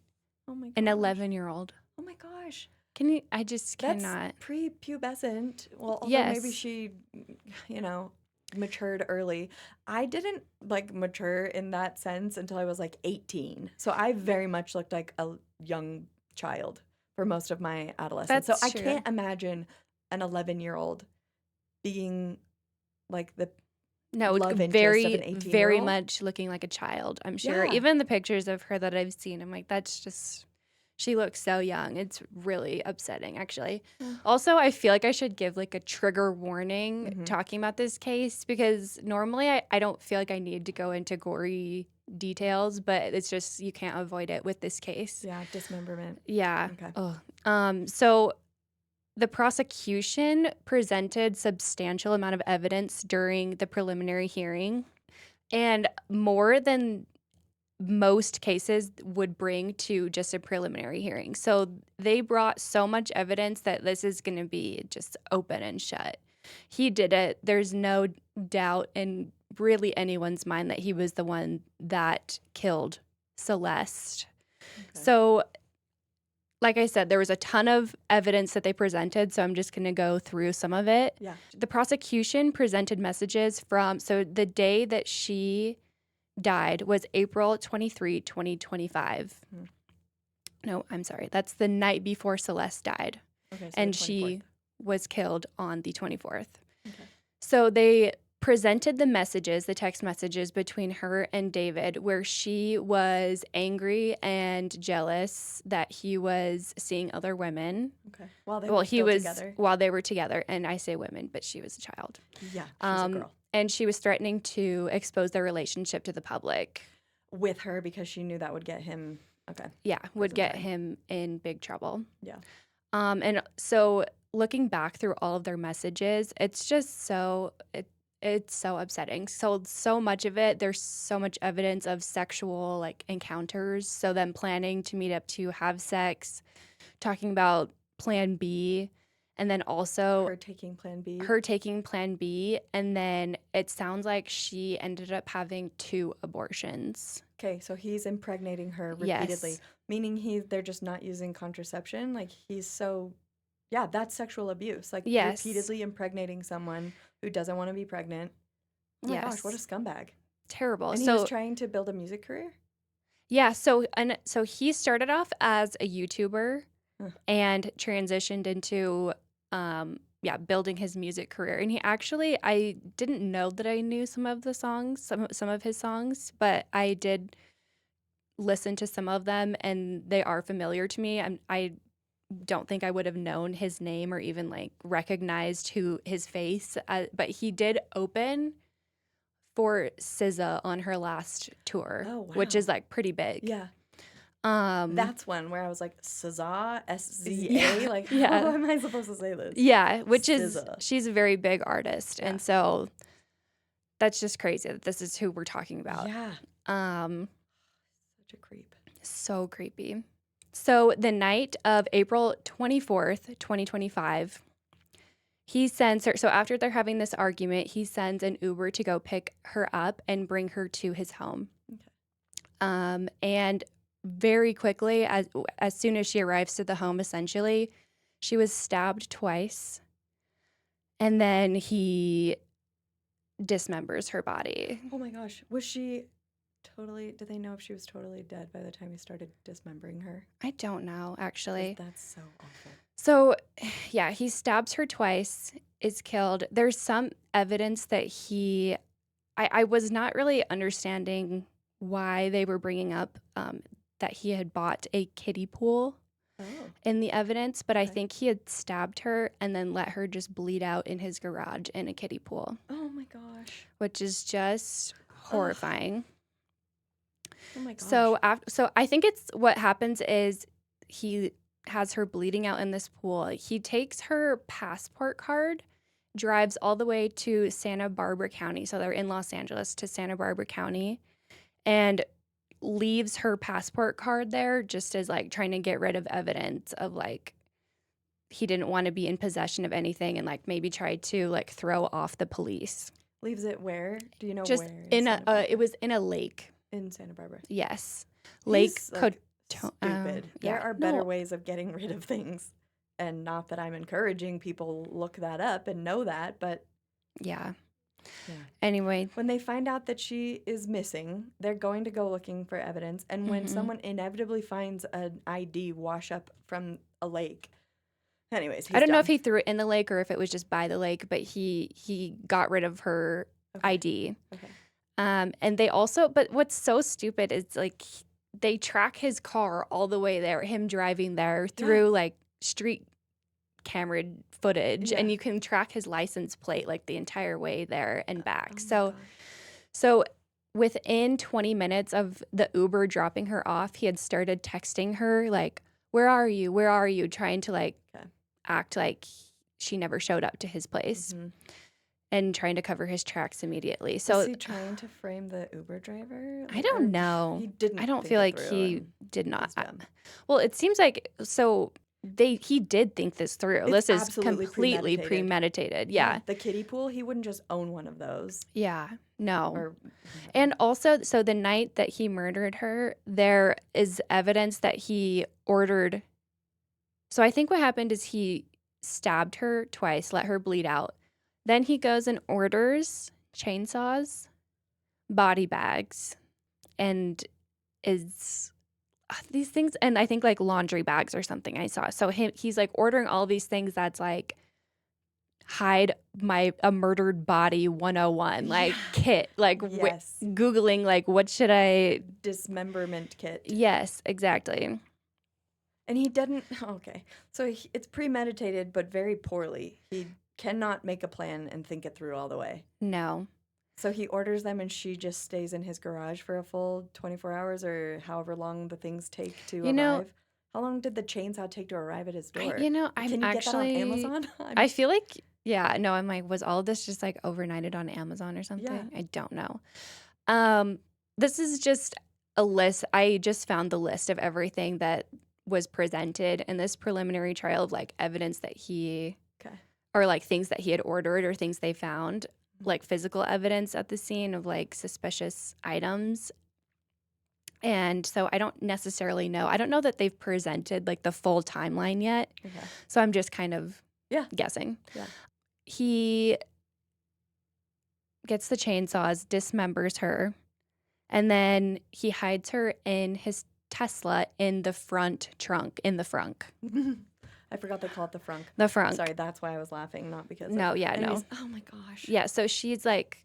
Oh my gosh. an 11-year-old. Oh my gosh. Can you? I just That's cannot. prepubescent. Well, although maybe Yes. she, matured early. I didn't like mature in that sense until I was like 18. So I very much looked like a young child for most of my adolescence. That's so I true. can't imagine an 11-year-old being like the No, love interest of very, an very 18-year-old. much looking like a child, I'm sure. Yeah. Even the pictures of her that I've seen, I'm like, that's just, she looks so young. It's really upsetting, actually. Yeah. Also, I feel like I should give like a trigger warning Mhm. talking about this case because normally I don't feel like I need to go into gory details, but it's just, you can't avoid it with this case. Yeah, dismemberment. Yeah. Okay. So the prosecution presented substantial amount of evidence during the preliminary hearing, and more than most cases would bring to just a preliminary hearing. So they brought so much evidence that this is going to be just open and shut. He did it. There's no doubt in really anyone's mind that he was the one that killed Celeste. Okay. So, like I said, there was a ton of evidence that they presented, so I'm just going to go through some of it. Yeah. The prosecution presented messages from, so the day that she died was April 23, 2025. Hmm. No, I'm sorry. That's the night before Celeste died, Okay. So and the she 24th. was killed on the 24th. Okay. So they presented the text messages between her and David, where she was angry and jealous that he was seeing other women. Okay. While they Well, were he still was together. while they were together, and I say women, but she was a child. Yeah, she's a girl. And she was threatening to expose their relationship to the public. With her because she knew that would get him. Okay. Yeah, would get time. him in big trouble. Yeah. And so looking back through all of their messages, it's just it's so upsetting. So much of it, there's so much evidence of sexual like encounters. So them planning to meet up to have sex, talking about plan B, and then also Her taking plan B. her taking plan B, and then it sounds like she ended up having 2 abortions. Okay, so he's impregnating her repeatedly, Yes. meaning they're just not using contraception. Like he's so, yeah, that's sexual abuse. Like Yes. repeatedly impregnating someone who doesn't want to be pregnant. Oh my gosh, what a Yes. scumbag! Terrible. And he So was trying to build a music career. yeah, so he started off as a YouTuber Huh. and transitioned into building his music career. And he actually, I didn't know that I knew some of the songs, some of his songs, but I did listen to some of them and they are familiar to me. I don't think I would have known his name or even like recognized his face, but he did open for SZA on her last tour, Oh, which wow. is like pretty big. Yeah, Um, that's one where I was like, SZA, SZA. Yeah, Like, yeah. how am I supposed to say this? yeah, which is SZA. she's a very big artist, Yeah. and so that's just crazy that this is who we're talking about. Yeah, Um, such a creep. so creepy. So the night of April 24th, 2025, he sends her. So after they're having this argument, he sends an Uber to go pick her up and bring her to his home. Okay. And very quickly, as soon as she arrives to the home, essentially, she was stabbed twice, and then he dismembers her body. Oh my gosh, was she totally? Did they know if she was totally dead by the time he started dismembering her? I don't know, 'Cause actually. that's so awful. So, yeah, he stabs her twice, is killed. There's some evidence that I was not really understanding why they were bringing up that he had bought a kiddie pool Oh, in the evidence, but I Okay. think he had stabbed her and then let her just bleed out in his garage in a kiddie pool, oh my gosh. which is just horrifying. Oh my gosh. So I think it's what happens is he has her bleeding out in this pool. He takes her passport card, drives all the way to Santa Barbara County. So they're in Los Angeles to Santa Barbara County, and leaves her passport card there just as like trying to get rid of evidence of like he didn't want to be in possession of anything and like maybe tried to like throw off the police. Leaves it where? Do you know Just where? in Santa a Barbara? it was in a lake. in Santa Barbara. Yes. Lake He's, like, Coto- stupid. There yeah. are better No. ways of getting rid of things. And not that I'm encouraging people look that up and know that, but Yeah. Yeah. Anyway, when they find out that she is missing, they're going to go looking for evidence. And when Mhm. someone inevitably finds an ID wash up from a lake, anyways, I don't know done. if he threw it in the lake or if it was just by the lake, but he got rid of her Okay. ID. Okay. And they also, but what's so stupid is like they track his car all the way there, him driving there through like street camera footage, and Yeah. you can track his license plate like the entire way there and back. Oh my So, gosh. so within 20 minutes of the Uber dropping her off, he had started texting her like, "Where are you? Where are you?" Trying to like Okay. act like she never showed up to his place. Mhm. And trying to cover his tracks immediately. So So was he trying to frame the Uber driver? I Or don't know. He didn't. I don't think feel it like through he and did was not. dumb. Well, it seems like so he did think this through. It's This is absolutely completely premeditated. premeditated. Yeah. The kiddie pool, he wouldn't just own one of those. Yeah. No. Or And also, so the night that he murdered her, there is evidence that he ordered. So I think what happened is he stabbed her twice, let her bleed out. Then he goes and orders chainsaws, body bags, and is these things, and I think like laundry bags or something I saw. So he's like ordering all these things that's like hide a murdered body 101, like kit, like Yes. Googling, like, what should I. Dismemberment kit. Yes, exactly. And he didn't. Okay. So it's premeditated, but very poorly. He cannot make a plan and think it through all the way. No. So he orders them, and she just stays in his garage for a full 24 hours or however long the things take to arrive. How long did the chainsaw take to arrive at his door? I'm Can you actually get that on Amazon? I feel like, yeah, no, I'm like, was all of this just like overnighted on Amazon or something? Yeah. I don't know. This is just a list. I just found the list of everything that was presented in this preliminary trial of like evidence that or like things that he had ordered or things they found, like physical evidence at the scene of like suspicious items. And so I don't necessarily know. I don't know that they've presented like the full timeline yet. Okay. So I'm just kind of guessing. Yeah. He gets the chainsaws, dismembers her, and then he hides her in his Tesla in the front trunk, in the frunk. I forgot they call it the frunk. The frunk. Sorry, that's why I was laughing, not because No, of, yeah, no. Oh my gosh. Yeah, so she's like,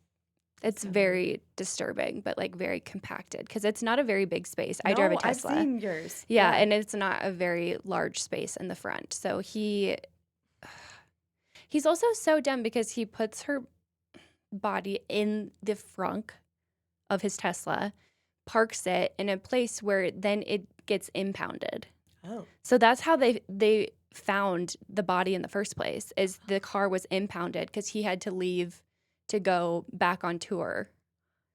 it's very disturbing, but like very compacted because it's not a very big space. I drive a Tesla. I've seen yours. Yeah, and it's not a very large space in the front. So he's also so dumb because he puts her body in the frunk of his Tesla, parks it in a place where then it gets impounded. Oh. So that's how they found the body in the first place, is the car was impounded because he had to leave to go back on tour.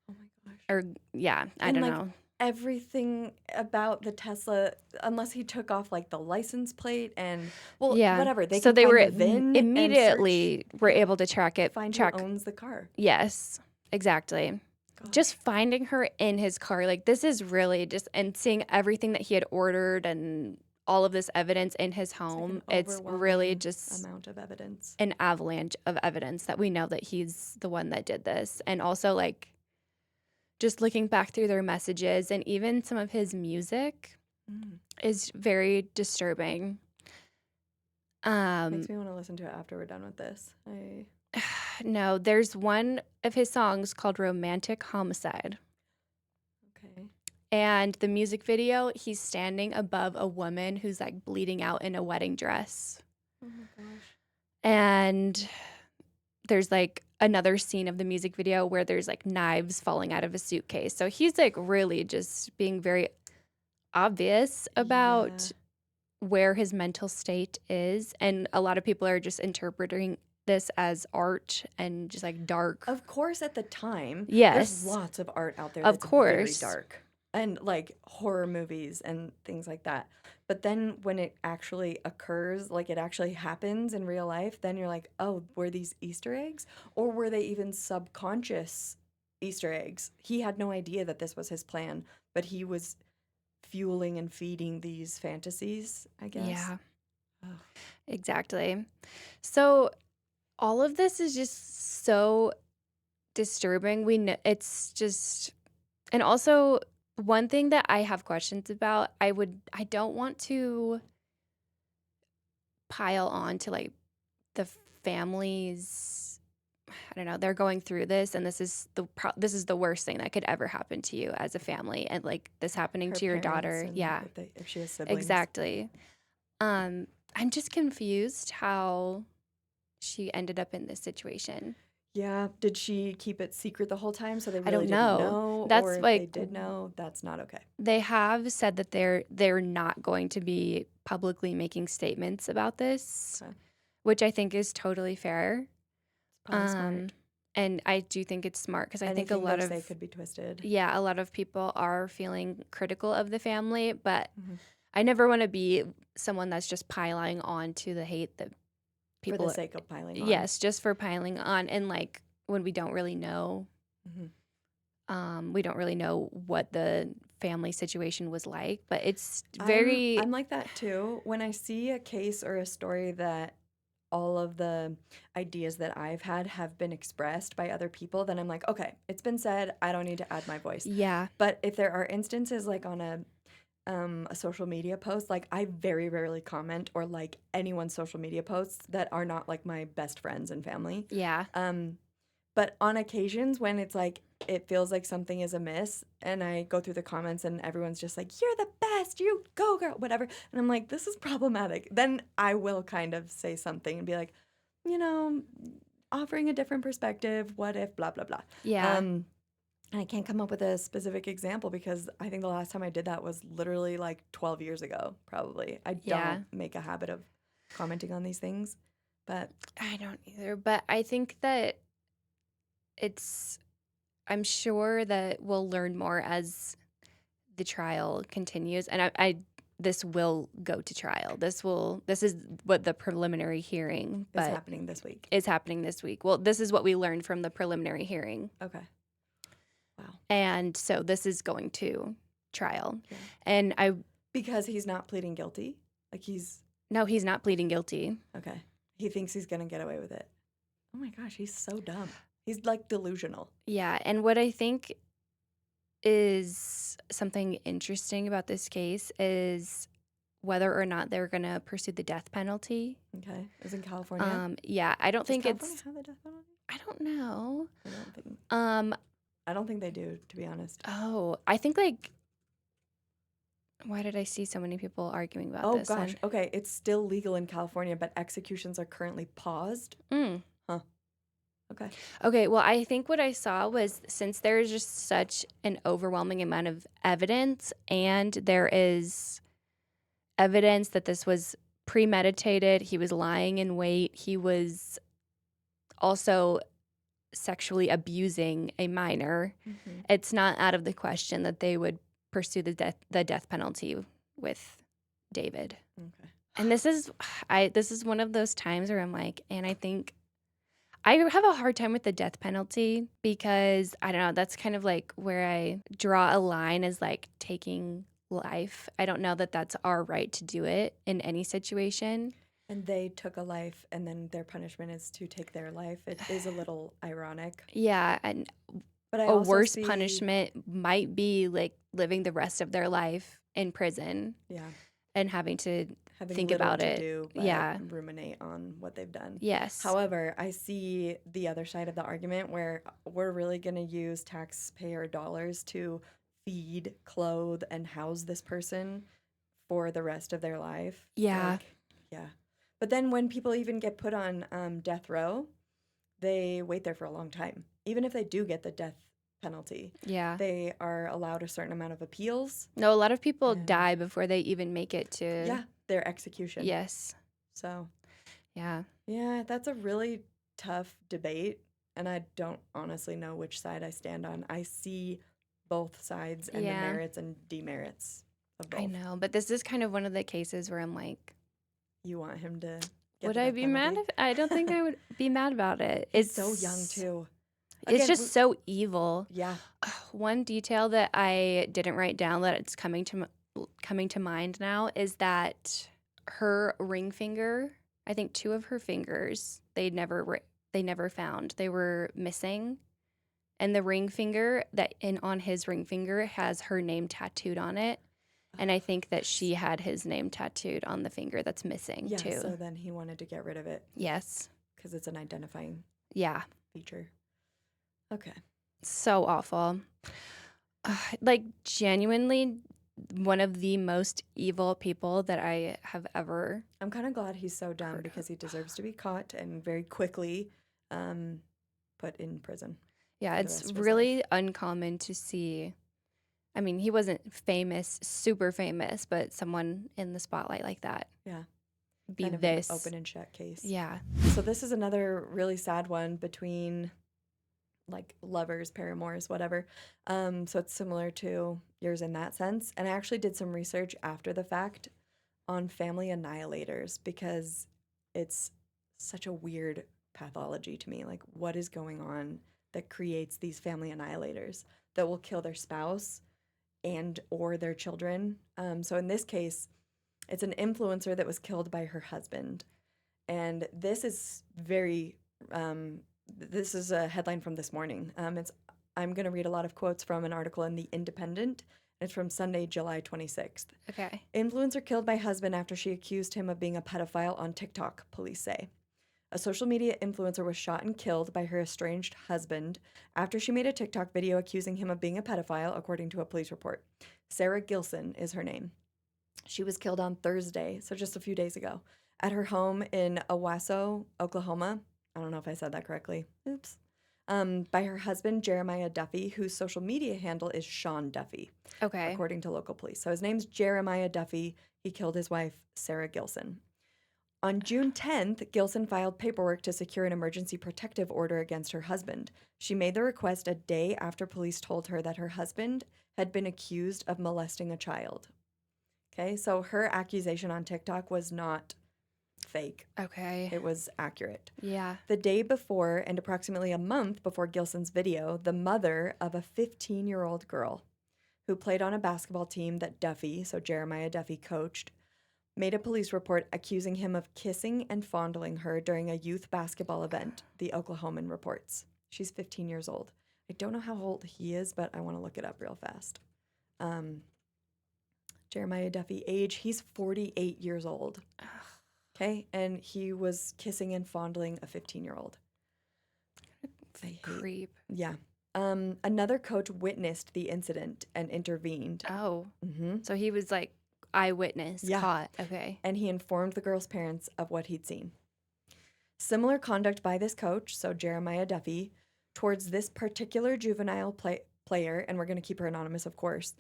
Oh my gosh. Or, yeah, I don't know. Everything about the Tesla, unless he took off like the license plate and whatever. So they were the VIN immediately were able to track it. Find who owns the car. Yes, exactly. Gosh. Just finding her in his car, like this is really just, and seeing everything that he had ordered and all of this evidence in his home, it's really just amount of evidence, an avalanche of evidence that we know that he's the one that did this. And also like just looking back through their messages and even some of his music is very disturbing. Makes me want to listen to it after we're done with this. No, there's one of his songs called Romantic Homicide. Okay. And the music video, he's standing above a woman who's like bleeding out in a wedding dress. Oh my gosh. And there's like another scene of the music video where there's like knives falling out of a suitcase. So he's like really just being very obvious about where his mental state is. And a lot of people are just interpreting this as art and just like dark. Of course, at the time, yes, there's lots of art out there of that's course very dark. And like horror movies and things like that. But then when it actually occurs, like it actually happens in real life, then you're like, oh, were these Easter eggs? Or were they even subconscious Easter eggs? He had no idea that this was his plan, but he was fueling and feeding these fantasies, I guess. Yeah, exactly. So all of this is just so disturbing. We know it's just, and also one thing that I have questions about, I don't want to pile on to like the families. I don't know. They're going through this, and this is the worst thing that could ever happen to you as a family, and like this happening to your daughter. Yeah, if she has siblings. Exactly. I'm just confused how she ended up in this situation. Yeah. Did she keep it secret the whole time so they really I don't didn't know? That's or like, if they did know, that's not okay. They have said that they're not going to be publicly making statements about this, which I think is totally fair. Probably smart. And I do think it's smart because I think a lot of they could be twisted. Yeah, a lot of people are feeling critical of the family, but I never want to be someone that's just piling on to the hate that people, for the sake of piling on. Yes, just for piling on, and like when we don't really know, we don't really know what the family situation was like. But it's very. I'm like that too. When I see a case or a story that all of the ideas that I've had have been expressed by other people, then I'm like, okay, it's been said. I don't need to add my voice. Yeah. But if there are instances like on a a social media post, like I very rarely comment or like anyone's social media posts that are not like my best friends and family. Yeah. But on occasions when it's like it feels like something is amiss and I go through the comments and everyone's just like, "You're the best, you go girl," whatever. And I'm like, "This is problematic." Then I will kind of say something and be like, you know, offering a different perspective, what if blah blah blah. Yeah. And I can't come up with a specific example because I think the last time I did that was literally like 12 years ago, probably. I Yeah. don't make a habit of commenting on these things, but I don't either, but I think that I'm sure that we'll learn more as the trial continues, and this will go to trial. This is what the preliminary hearing, it's but happening this week. is happening this week. Well, this is what we learned from the preliminary hearing, Okay. Wow. and so this is going to trial, Yeah. and Because he's not pleading guilty? Like he's not pleading guilty. okay. He thinks he's going to get away with it. Oh my gosh, he's so dumb. He's like delusional. Yeah, and what I think is something interesting about this case is whether or not they're going to pursue the death penalty. Okay. Is in California? Yeah, I don't Does think California it's. have the death penalty? I don't know. I don't think they do, to be honest. Oh, I think like. Why did I see so many people arguing about Oh this? gosh. Okay, it's still legal in California, but executions are currently paused. Huh. Okay. Okay, well, I think what I saw was since there's just such an overwhelming amount of evidence, and there is evidence that this was premeditated, he was lying in wait, he was also sexually abusing a minor, it's not out of the question that they would pursue the death penalty with David. Okay. And this is one of those times where I'm like, and I think I have a hard time with the death penalty because I don't know, that's kind of like where I draw a line as like taking life. I don't know that that's our right to do it in any situation. And they took a life, and then their punishment is to take their life. It is a little ironic. Yeah, and But I a also worse see, punishment might be like living the rest of their life in prison yeah, and having to having think little about to it. do but Yeah. ruminate on what they've done. Yes. However, I see the other side of the argument where we're really going to use taxpayer dollars to feed, clothe, and house this person for the rest of their life. Yeah. Like, yeah. But then when people even get put on death row, they wait there for a long time. Even if they do get the death penalty, Yeah. they are allowed a certain amount of appeals. No, a lot of people And- die before they even make it to. Yeah, their execution. Yes. So, Yeah. yeah, that's a really tough debate. And I don't honestly know which side I stand on. I see both sides and Yeah. the merits and demerits of both. I know, but this is kind of one of the cases where I'm like, You want him to get would the I death be mad penalty? if I don't think I would be mad about it. He's so young too. It's Again, just so evil. Yeah. One detail that I didn't write down that it's coming to mind now is that her ring finger, I think 2 of her fingers, they never found. They were missing. And the ring finger on his ring finger has her name tattooed on it. And I think that she had his name tattooed on the finger that's missing Yeah, too. so then he wanted to get rid of it Yes. because it's an identifying Yeah. feature. Okay. So awful. Like genuinely one of the most evil people that I have ever. I'm kind of glad he's so dumb because he deserves to be caught and very quickly put in prison. Yeah, for the rest it's of his really uncommon to see. I mean, he wasn't famous, super famous, but someone in the spotlight like that. Yeah. Be Kind of this. an open and shut case. Yeah. So this is another really sad one between like lovers, paramours, whatever. So it's similar to yours in that sense. And I actually did some research after the fact on family annihilators because it's such a weird pathology to me. Like, what is going on that creates these family annihilators that will kill their spouse and or their children? So in this case, it's an influencer that was killed by her husband. And this is very, this is a headline from this morning. I'm going to read a lot of quotes from an article in The Independent, It's from Sunday, July 26th. Okay. Influencer killed by husband after she accused him of being a pedophile on TikTok, police say. A social media influencer was shot and killed by her estranged husband after she made a TikTok video accusing him of being a pedophile, according to a police report. Sara Gilson is her name. She was killed on Thursday, so just a few days ago, at her home in Owasso, Oklahoma. I don't know if I said that correctly. Oops. By her husband, Jeremiah Duffy, whose social media handle is Sean Duffy, Okay. according to local police. So his name's Jeremiah Duffy. He killed his wife, Sara Gilson. On June 10th, Gilson filed paperwork to secure an emergency protective order against her husband. She made the request a day after police told her that her husband had been accused of molesting a child. Okay, so her accusation on TikTok was not fake. Okay. It was accurate. Yeah. The day before, and approximately a month before Gilson's video, the mother of a 15-year-old girl who played on a basketball team that Duffy, so Jeremiah Duffy, coached, made a police report accusing him of kissing and fondling her during a youth basketball event, the Oklahoman reports. She's 15 years old. I don't know how old he is, but I want to look it up real fast. Jeremiah Duffy, age, he's 48 years old. Okay, and he was kissing and fondling a 15-year-old. Creep. Yeah. Another coach witnessed the incident and intervened. Oh. Mm-hmm. So he was like eyewitness, Yeah. caught. Okay. And he informed the girl's parents of what he'd seen. Similar conduct by this coach, so Jeremiah Duffy, towards this particular juvenile player, and we're going to keep her anonymous, of course,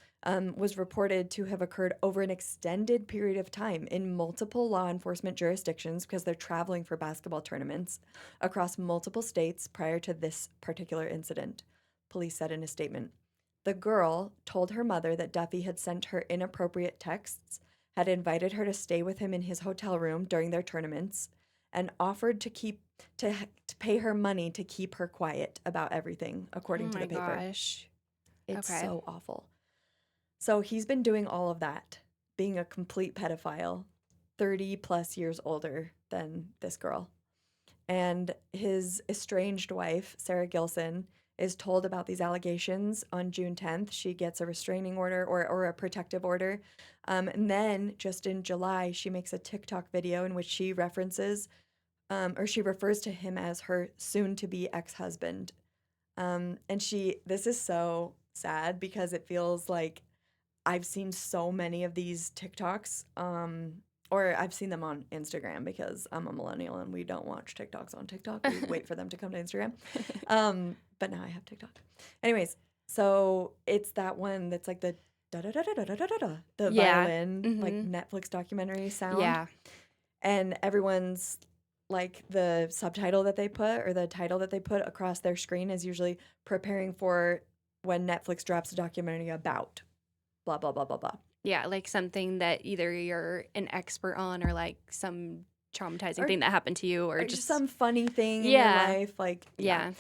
was reported to have occurred over an extended period of time in multiple law enforcement jurisdictions because they're traveling for basketball tournaments across multiple states prior to this particular incident, police said in a statement. The girl told her mother that Duffy had sent her inappropriate texts, had invited her to stay with him in his hotel room during their tournaments, and offered to pay her money to keep her quiet about everything, according to the paper. Oh my gosh. It's Okay. so awful. So he's been doing all of that, being a complete pedophile, 30 plus years older than this girl. And his estranged wife, Sara Gilson, is told about these allegations on June 10th. She gets a restraining order or a protective order. And then just in July, she makes a TikTok video in which she references or she refers to him as her soon-to-be ex-husband. And this is so sad because it feels like I've seen so many of these TikToks, or I've seen them on Instagram because I'm a millennial and we don't watch TikToks on TikTok. We wait for them to come to Instagram. But now I have TikTok. Anyways, so it's that one that's like the da-da-da-da-da-da-da-da, the Yeah. violin, like Netflix documentary sound. Yeah. And everyone's like the subtitle that they put or the title that they put across their screen is usually preparing for when Netflix drops a documentary about blah, blah, blah, blah, blah. Yeah, like something that either you're an expert on or like some traumatizing Or- thing that happened to you or just just some funny thing in Yeah. your life. Like, Yeah.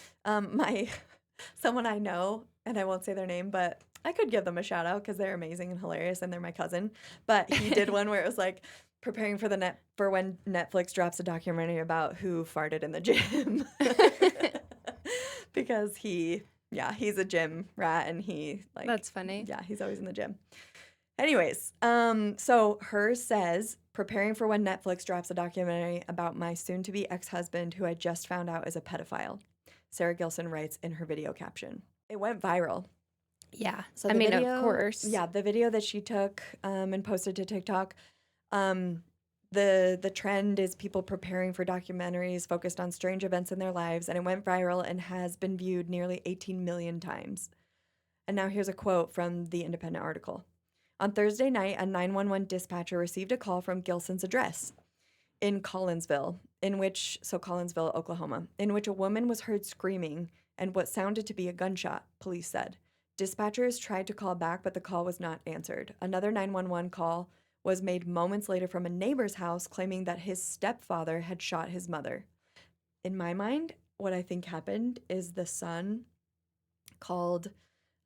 Someone I know, and I won't say their name, but I could give them a shout out because they're amazing and hilarious and they're my cousin. But he did one where it was like preparing for when Netflix drops a documentary about who farted in the gym. Because he's a gym rat and he like That's funny. yeah, he's always in the gym. Anyways, so hers says, preparing for when Netflix drops a documentary about my soon-to-be ex-husband who I just found out is a pedophile. Sara Gilson writes in her video caption. It went viral. Yeah. So I the mean, video, of course. Yeah, the video that she took and posted to TikTok, the trend is people preparing for documentaries focused on strange events in their lives, and it went viral and has been viewed nearly 18 million times. And now here's a quote from the Independent article. On Thursday night, a 911 dispatcher received a call from Gilson's address in Collinsville, Collinsville, Oklahoma, in which a woman was heard screaming and what sounded to be a gunshot, police said. Dispatchers tried to call back, but the call was not answered. Another 911 call was made moments later from a neighbor's house claiming that his stepfather had shot his mother. In my mind, what I think happened is the son called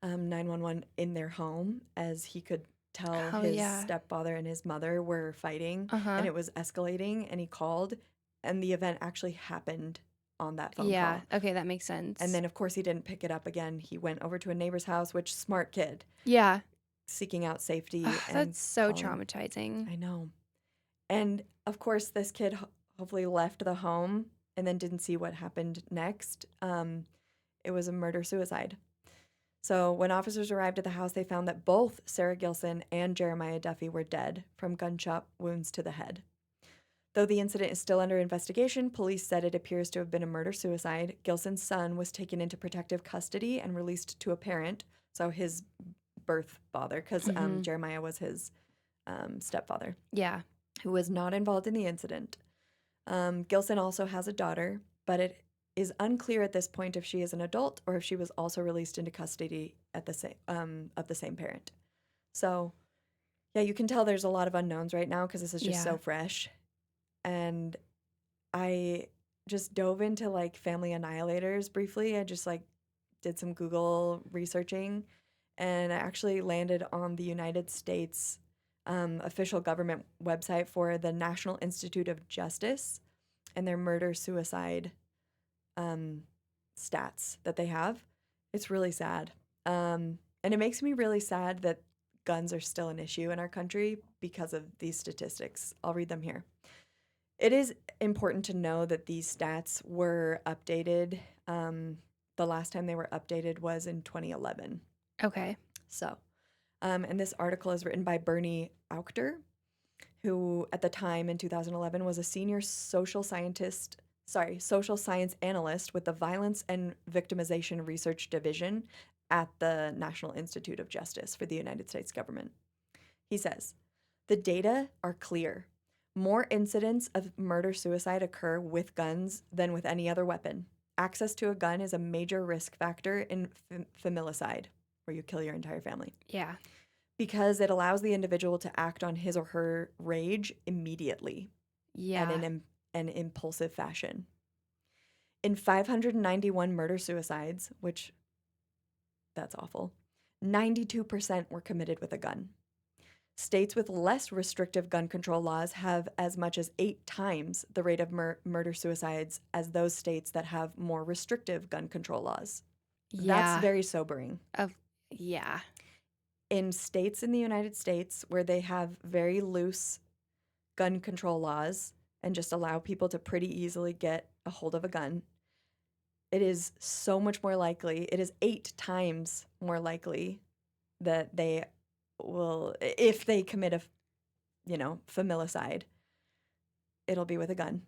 911 in their home as he could tell his stepfather and his mother were fighting and it was escalating, and he called and the event actually happened on that phone call. Yeah. Okay, that makes sense. And then of course he didn't pick it up again. He went over to a neighbor's house, which smart kid. Yeah. seeking out safety. Ugh, And that's so calling. traumatizing. I know. And of course, this kid hopefully left the home and then didn't see what happened next. It was a murder-suicide. So when officers arrived at the house, they found that both Sarah Gilson and Jeremiah Duffy were dead from gunshot wounds to the head. Though the incident is still under investigation, police said it appears to have been a murder-suicide. Gilson's son was taken into protective custody and released to a parent, so his birth father, because Mhm. Jeremiah was his stepfather, Yeah. who was not involved in the incident. Gilson also has a daughter, but it is unclear at this point if she is an adult or if she was also released into custody at the same of the same parent. So, yeah, you can tell there's a lot of unknowns right now because this is just Yeah. so fresh. And I just dove into like family annihilators briefly. I just like did some Google researching, and I actually landed on the United States official government website for the National Institute of Justice and their murder suicide stats that they have. It's really sad. And it makes me really sad that guns are still an issue in our country because of these statistics. I'll read them here. It is important to know that these stats were updated. The last time they were updated was in 2011. Okay. So, and this article is written by Bernie Aukter, who at the time in 2011 was a senior social science analyst with the Violence and Victimization Research Division at the National Institute of Justice for the United States government. He says, the data are clear. More incidents of murder-suicide occur with guns than with any other weapon. Access to a gun is a major risk factor in familicide, where you kill your entire family, Yeah. because it allows the individual to act on his or her rage immediately Yeah. and in an impulsive fashion. In 591 murder-suicides, which that's awful, 92% were committed with a gun. States with less restrictive gun control laws have as much as 8 times the rate of murder-suicides as those states that have more restrictive gun control laws. That's Yeah. very sobering. Yeah. In states in the United States where they have very loose gun control laws and just allow people to pretty easily get a hold of a gun, it is so much more likely, it is 8 times more likely that they will, if they commit a familicide, it'll be with a gun.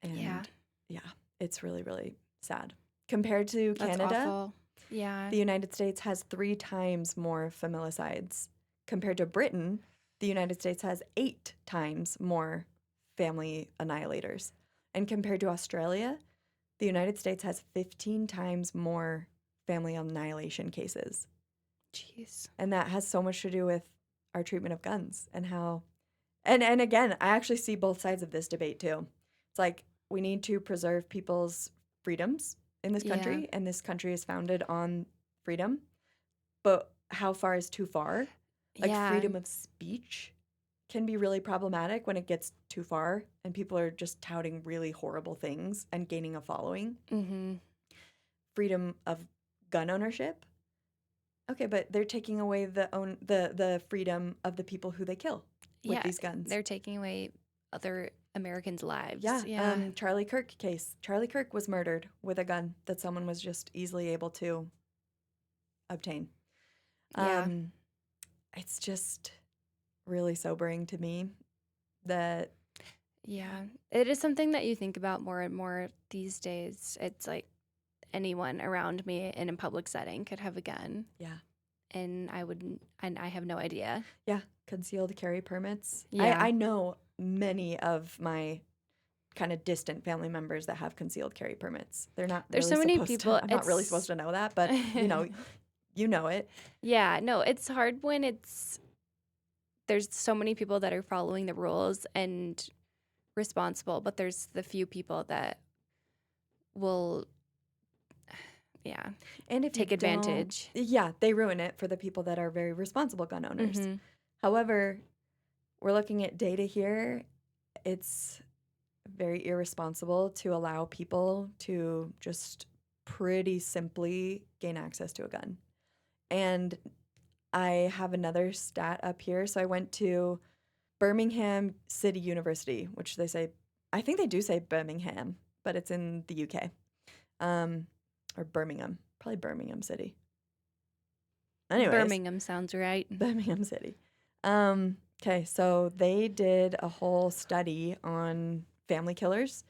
And yeah, it's really, really sad. Compared to That's Canada, awful. Yeah. the United States has 3 times more familicides. Compared to Britain, the United States has 8 times more family annihilators. And compared to Australia, the United States has 15 times more family annihilation cases. Jeez. And that has so much to do with our treatment of guns and how and again, I actually see both sides of this debate too. It's like we need to preserve people's freedoms in this Yeah. country, and this country is founded on freedom. But how far is too far? Like Yeah. freedom of speech can be really problematic when it gets too far and people are just touting really horrible things and gaining a following. Mm-hmm. Freedom of gun ownership. Okay, but they're taking away the freedom of the people who they kill with these guns. They're taking away other Americans' lives. Yeah. Charlie Kirk case. Charlie Kirk was murdered with a gun that someone was just easily able to obtain. Yeah. It's just really sobering to me that Yeah. It is something that you think about more and more these days. It's like anyone around me in a public setting could have a gun. Yeah. And I have no idea. Yeah, concealed carry permits. Yeah. I know many of my kind of distant family members that have concealed carry permits. They're not There's really so many supposed people. to, I'm not really supposed to know that, but you know it. Yeah, no, it's hard when there's so many people that are following the rules and responsible, but there's the few people that will And if take you don't- advantage. Yeah, they ruin it for the people that are very responsible gun owners. Mhm. However, we're looking at data here. It's very irresponsible to allow people to just pretty simply gain access to a gun. And I have another stat up here. So I went to Birmingham City University, which they say, I think they do say Birmingham, but it's in the UK. Or Birmingham, probably Birmingham City. Anyways, Birmingham sounds right. Birmingham City. Okay, so they did a whole study on family killers,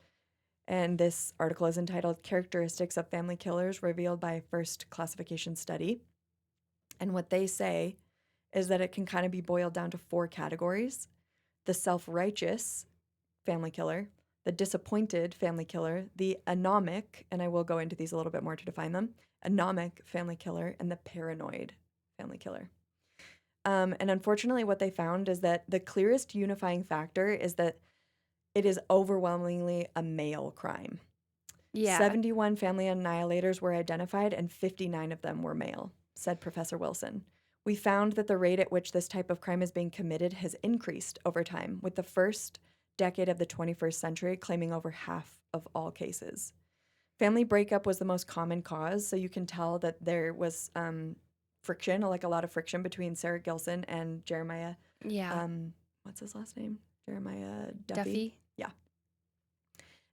and this article is entitled Characteristics of Family Killers Revealed by First Classification Study. And what they say is that it can kind of be boiled down to 4 categories: the self-righteous family killer, the disappointed family killer, the anomic, and I will go into these a little bit more to define them, anomic family killer, and the paranoid family killer. And unfortunately, what they found is that the clearest unifying factor is that it is overwhelmingly a male crime. Yeah. 71 family annihilators were identified, and 59 of them were male, said Professor Wilson. We found that the rate at which this type of crime is being committed has increased over time, with the first decade of the 21st century claiming over half of all cases. Family breakup was the most common cause, so you can tell that there was friction, like a lot of friction between Sarah Gilson and Jeremiah. Yeah. What's his last name? Jeremiah Duffy. Yeah.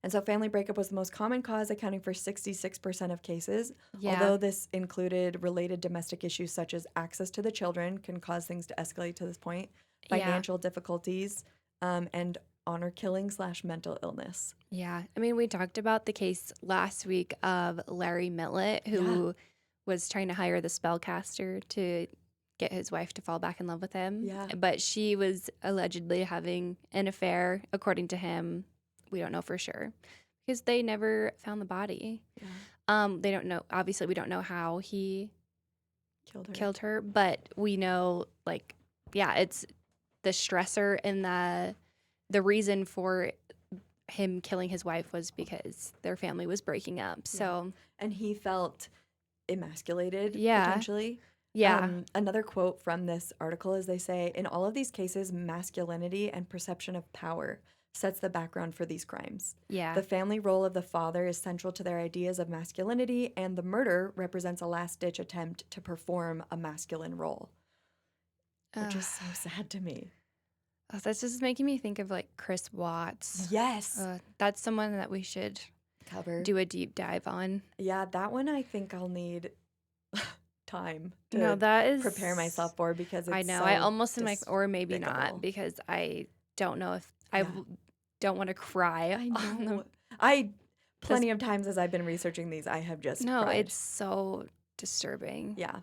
And so family breakup was the most common cause, accounting for 66% of cases. Yeah. Although this included related domestic issues such as access to the children can cause things to escalate to this point, financial difficulties, and honor killing / mental illness. Yeah. I mean, we talked about the case last week of Larry Millett, who was trying to hire the spellcaster to get his wife to fall back in love with him. Yeah. But she was allegedly having an affair, according to him. We don't know for sure because they never found the body. Yeah. They don't know. Obviously, we don't know how he Killed her. but we know, like, yeah, it's the stressor and the reason for him killing his wife was because their family was breaking up. So, and he felt emasculated, Yeah. potentially. yeah. Another quote from this article is they say, in all of these cases, masculinity and perception of power sets the background for these crimes. Yeah. The family role of the father is central to their ideas of masculinity, and the murder represents a last-ditch attempt to perform a masculine role, which is so sad to me. Oh, that's just making me think of, like, Chris Watts. Yes. That's someone that we should Cover. do a deep dive on. Yeah, that one I think I'll need time to No, that is prepare myself for because it's I know. so I almost am like, or maybe despicable. not, because I don't know if I Yeah. don't want to cry. I on know. the- Plenty of times as I've been researching these, I have just No, cried. it's so disturbing. Yeah.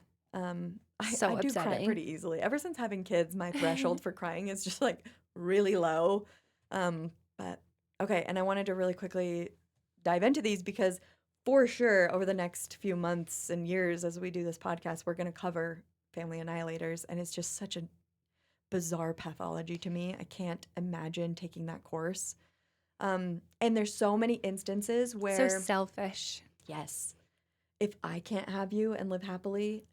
So I do cry upsetting. pretty easily. Ever since having kids, my threshold for crying is just like really low. But okay, and I wanted to really quickly dive into these because for sure over the next few months and years as we do this podcast, we're going to cover family annihilators, and it's just such a bizarre pathology to me. I can't imagine taking that course. And there's so many instances where So selfish. yes, if I can't have you and live happily,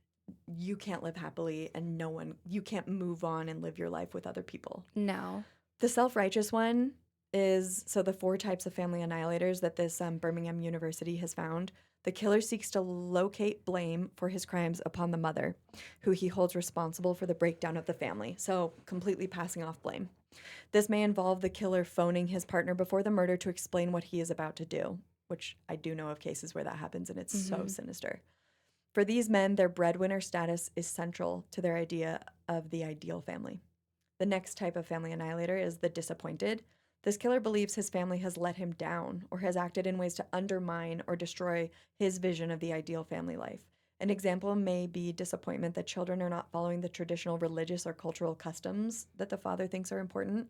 you can't live happily, and you can't move on and live your life with other people. No. The self-righteous one is, so the 4 types of family annihilators that this Birmingham University has found. The killer seeks to locate blame for his crimes upon the mother, who he holds responsible for the breakdown of the family. So completely passing off blame. This may involve the killer phoning his partner before the murder to explain what he is about to do, which I do know of cases where that happens, and it's so sinister. For these men, their breadwinner status is central to their idea of the ideal family. The next type of family annihilator is the disappointed. This killer believes his family has let him down or has acted in ways to undermine or destroy his vision of the ideal family life. An example may be disappointment that children are not following the traditional religious or cultural customs that the father thinks are important.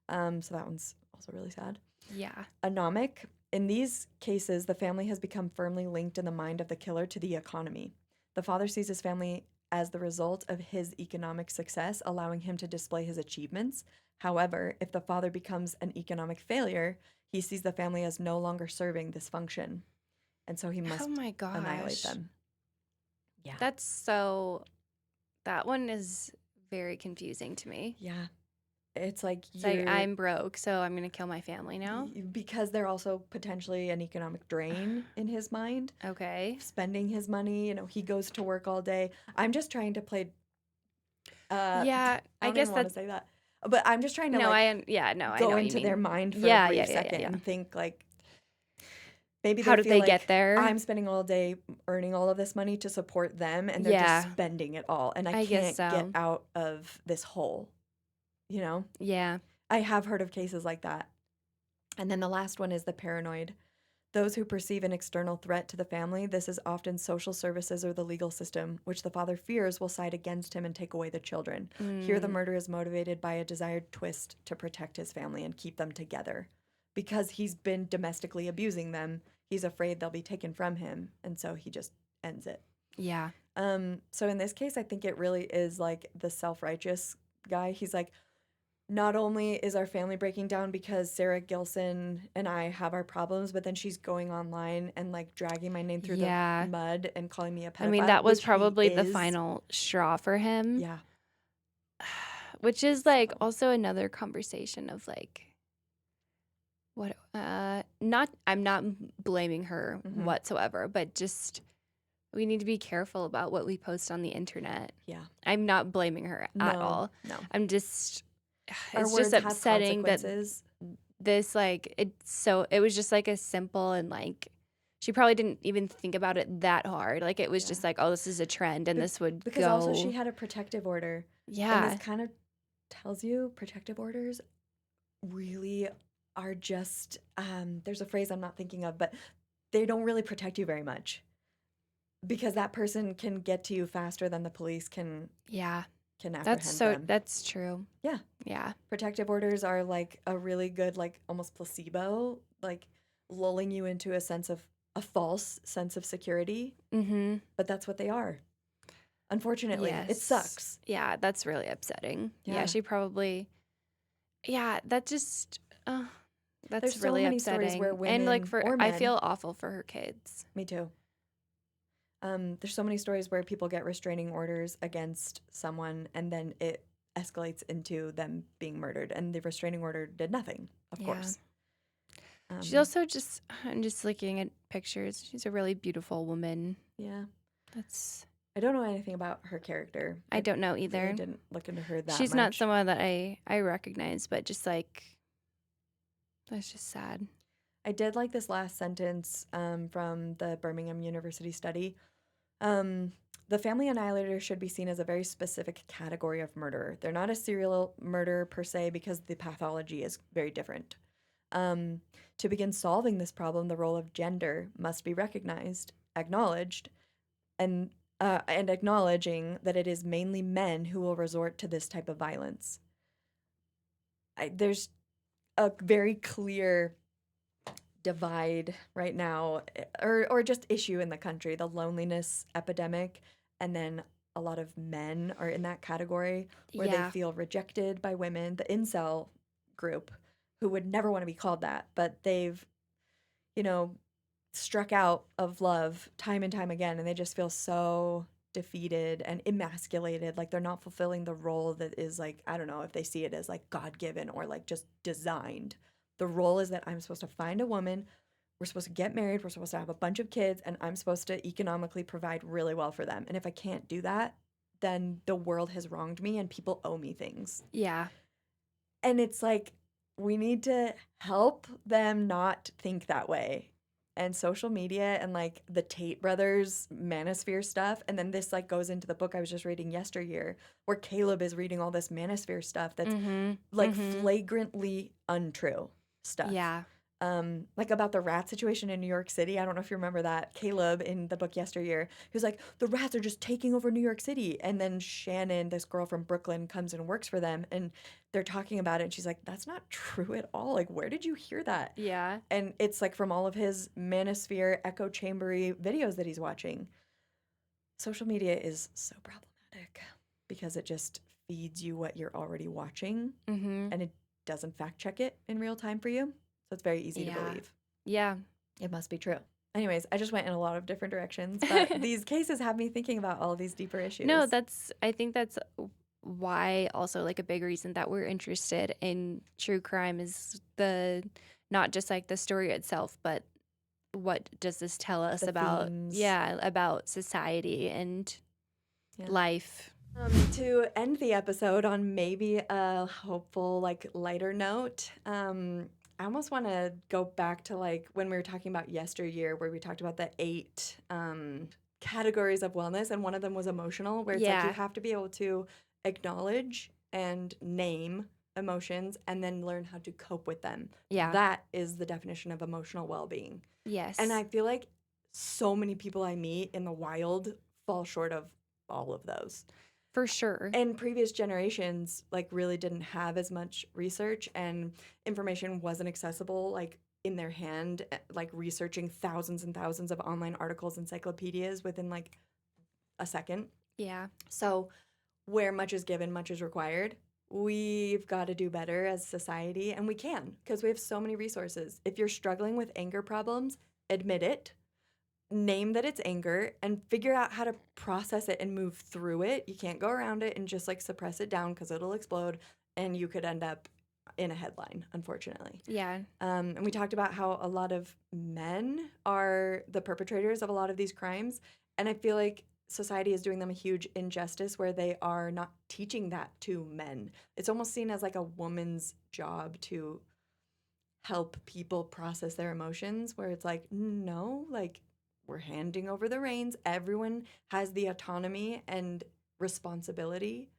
So that one's also really sad. Yeah. Anomic. In these cases, the family has become firmly linked in the mind of the killer to the economy. The father sees his family as the result of his economic success, allowing him to display his achievements. However, if the father becomes an economic failure, he sees the family as no longer serving this function. And so he must Oh my gosh. annihilate them. Yeah. That one is very confusing to me. Yeah. It's like It's like, I'm broke, so I'm going to kill my family now. because they're also potentially an economic drain in his mind. Okay. Spending his money, he goes to work all day. I'm just trying to play Yeah, I I don't guess even want to that's say that. But I'm just trying to no, like I know go what you into their mean. mind for a Yeah, brief yeah, yeah, yeah, second yeah. and think like maybe How they did feel they get like there? I'm spending all day earning all of this money to support them and they're just Yeah, spending it all and I I guess can't get so. out of this hole, you know? Yeah, I have heard of cases like that. And then the last one is the paranoid. Those who perceive an external threat to the family, this is often social services or the legal system, which the father fears will side against him and take away the children. Here, the mm, murder is motivated by a desired twist to protect his family and keep them together. Because he's been domestically abusing them, he's afraid they'll be taken from him, and so he just ends it. yeah, So in this case, I think it really is like the self-righteous guy. He's like, not only is our family breaking down because Sarah Gilson and I have our problems, but then she's going online and like dragging my name through the yeah. mud and calling me a I mean, pedophile, that was which he probably the is. final straw for him, Yeah. which is like So, also another conversation of like what not I'm not blaming her hmm whatsoever, but just we need to be careful about what we post on the internet. yeah. I'm not blaming her at No, all. no. I'm just Our it's just words have upsetting that consequences. this like it was just like a simple and like she probably didn't even think about it that hard. Like it was Yeah. just like, oh, this is a trend and Be- this would because also she go. had a protective order. And this Yeah. kind of tells you protective orders really are just, there's a phrase I'm not thinking of, but they don't really protect you very much. Because that person can get to you faster than the police Yeah. can apprehend them. That's true. Yeah. Yeah. Protective orders are like a really good like almost placebo, like lulling you into a sense of a false sense of security, Mhm. but that's what they are. Unfortunately, it Yes. sucks. Yeah, that's really upsetting. Yeah, Yeah. she probably yeah, that just that's There's so really many stories where upsetting. And like women for or I men, feel awful for her kids. me too. There's so many stories where people get restraining orders against someone and then it escalates into them being murdered and the restraining order did nothing, of Yeah. course. She's Um, also just I'm just looking at pictures. She's a really beautiful woman. yeah. That's I don't know anything about her character. I I don't know really either. didn't look into her that She's not much. someone that I recognize, but just like that's just sad. I did like this last sentence from the Birmingham University study. Um, the family annihilator should be seen as a very specific category of murderer. They're not a serial murderer per se because the pathology is very different. To begin solving this problem, the role of gender must be recognized, acknowledged, and acknowledging that it is mainly men who will resort to this type of violence. There's a very clear divide right now, or just issue in the country, the loneliness epidemic, and then a lot of men are in that category where they Yeah. feel rejected by women, the incel group, who would never want to be called that, but they've, you know, struck out of love time and time again, and they just feel so defeated and emasculated, like they're not fulfilling the role that is like, I don't know if they see it as like God-given or like just designed. The role is that I'm supposed to find a woman, we're supposed to get married, we're supposed to have a bunch of kids, and I'm supposed to economically provide really well for them. And if I can't do that, then the world has wronged me and people owe me things. Yeah. And it's like, we need to help them not think that way. And social media and like the Tate brothers manosphere stuff. And then this like goes into the book I was just reading yesteryear, where Caleb is reading all this manosphere stuff that's Mhm. like Mhm. flagrantly untrue stuff. Yeah. Like about the rat situation in New York City. I don't know if you remember that. Caleb in the book yesteryear, he was like, the rats are just taking over New York City. And then Shannon, this girl from Brooklyn, comes and works for them. And they're talking about it. And she's like, that's not true at all. Like, where did you hear that? Yeah. And it's like from all of his manosphere, echo chambery videos that he's watching. Social media is so problematic because it just feeds you what you're already watching Mhm. and it doesn't fact check it in real time for you. So it's very easy to Yeah. believe. Yeah. It must be true. Anyways, I just went in a lot of different directions, but these cases have me thinking about all these deeper issues. No, I think that's why also like a big reason that we're interested in true crime is the not just like the story itself, but what does this tell us The about themes. about society and Yeah. life. To end the episode on maybe a hopeful, like, lighter note, I almost want to go back to, like, when we were talking about yesteryear, where we talked about the 8 categories of wellness, and one of them was emotional, where it's like you Yeah. have to be able to acknowledge and name emotions and then learn how to cope with them. Yeah. That is the definition of emotional well-being. Yes. And I feel like so many people I meet in the wild fall short of all of those. For sure. And previous generations, like, really didn't have as much research, and information wasn't accessible, like, in their hand, like, researching thousands and thousands of online articles, encyclopedias within, like, a second. Yeah. So where much is given, much is required. We've got to do better as a society, and we can, because we have so many resources. If you're struggling with anger problems, admit it. Name that it's anger and figure out how to process it and move through it. You can't go around it and just, like, suppress it down, because it'll explode and you could end up in a headline, unfortunately. Yeah. And we talked about how a lot of men are the perpetrators of a lot of these crimes. And I feel like society is doing them a huge injustice where they are not teaching that to men. It's almost seen as, like, a woman's job to help people process their emotions, where it's like, no, like, we're handing over the reins. Everyone has the autonomy and responsibility.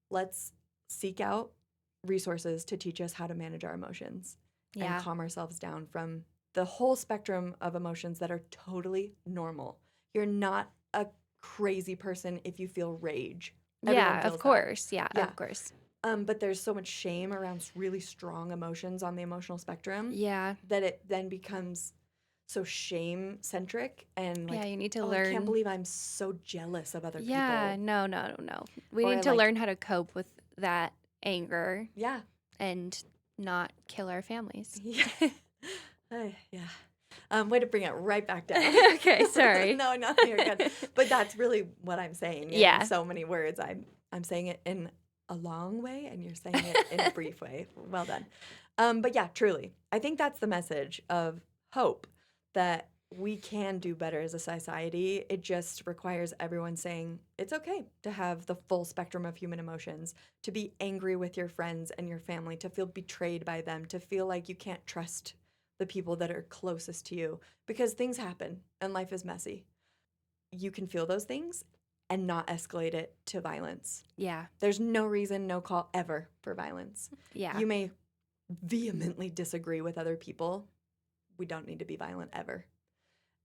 Let's seek out resources to teach us how to manage our emotions Yeah. and calm ourselves down from the whole spectrum of emotions that are totally normal. You're not a crazy person if you feel rage. Everyone Yeah, feels of course. Yeah, Yeah. of course. But there's so much shame around really strong emotions on the emotional spectrum Yeah. that it then becomes so shame-centric and, like, Yeah, you need to oh, I learn. can't believe I'm so jealous of other Yeah, people. no. We Or, need to like- learn how to cope with that anger Yeah. and not kill our families. Yeah. Yeah. Way to bring it right back down. Okay, sorry. No, you're good. But that's really what I'm saying. Yeah. In so many words. I'm saying it in a long way, and you're saying it in a brief way. Well done. But yeah, truly, I think that's the message of hope, that we can do better as a society. It just requires everyone saying it's okay to have the full spectrum of human emotions, to be angry with your friends and your family, to feel betrayed by them, to feel like you can't trust the people that are closest to you, because things happen and life is messy. You can feel those things and not escalate it to violence. Yeah. There's no reason, no call ever for violence. Yeah. You may vehemently disagree with other people. We don't need to be violent ever.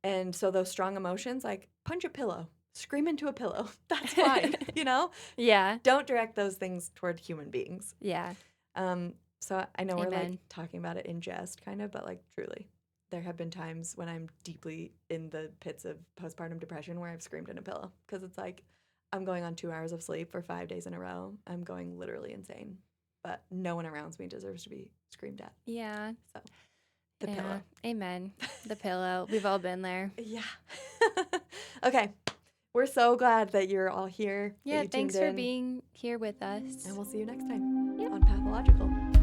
And so those strong emotions, like, punch a pillow, scream into a pillow. That's fine, you know? Yeah. Don't direct those things toward human beings. Yeah. So I know we're, like, Amen. talking about it in jest, kind of, but, like, truly, there have been times when I'm deeply in the pits of postpartum depression where I've screamed in a pillow, because it's like I'm going on 2 hours of sleep for 5 days in a row. I'm going literally insane, but no one around me deserves to be screamed at. Yeah. So the Yeah. pillow. Amen. The pillow. We've all been there. Yeah. Okay. We're so glad that you're all here. that Yeah, you thanks tuned for in, being here with us. and we'll see you next time on Pathological.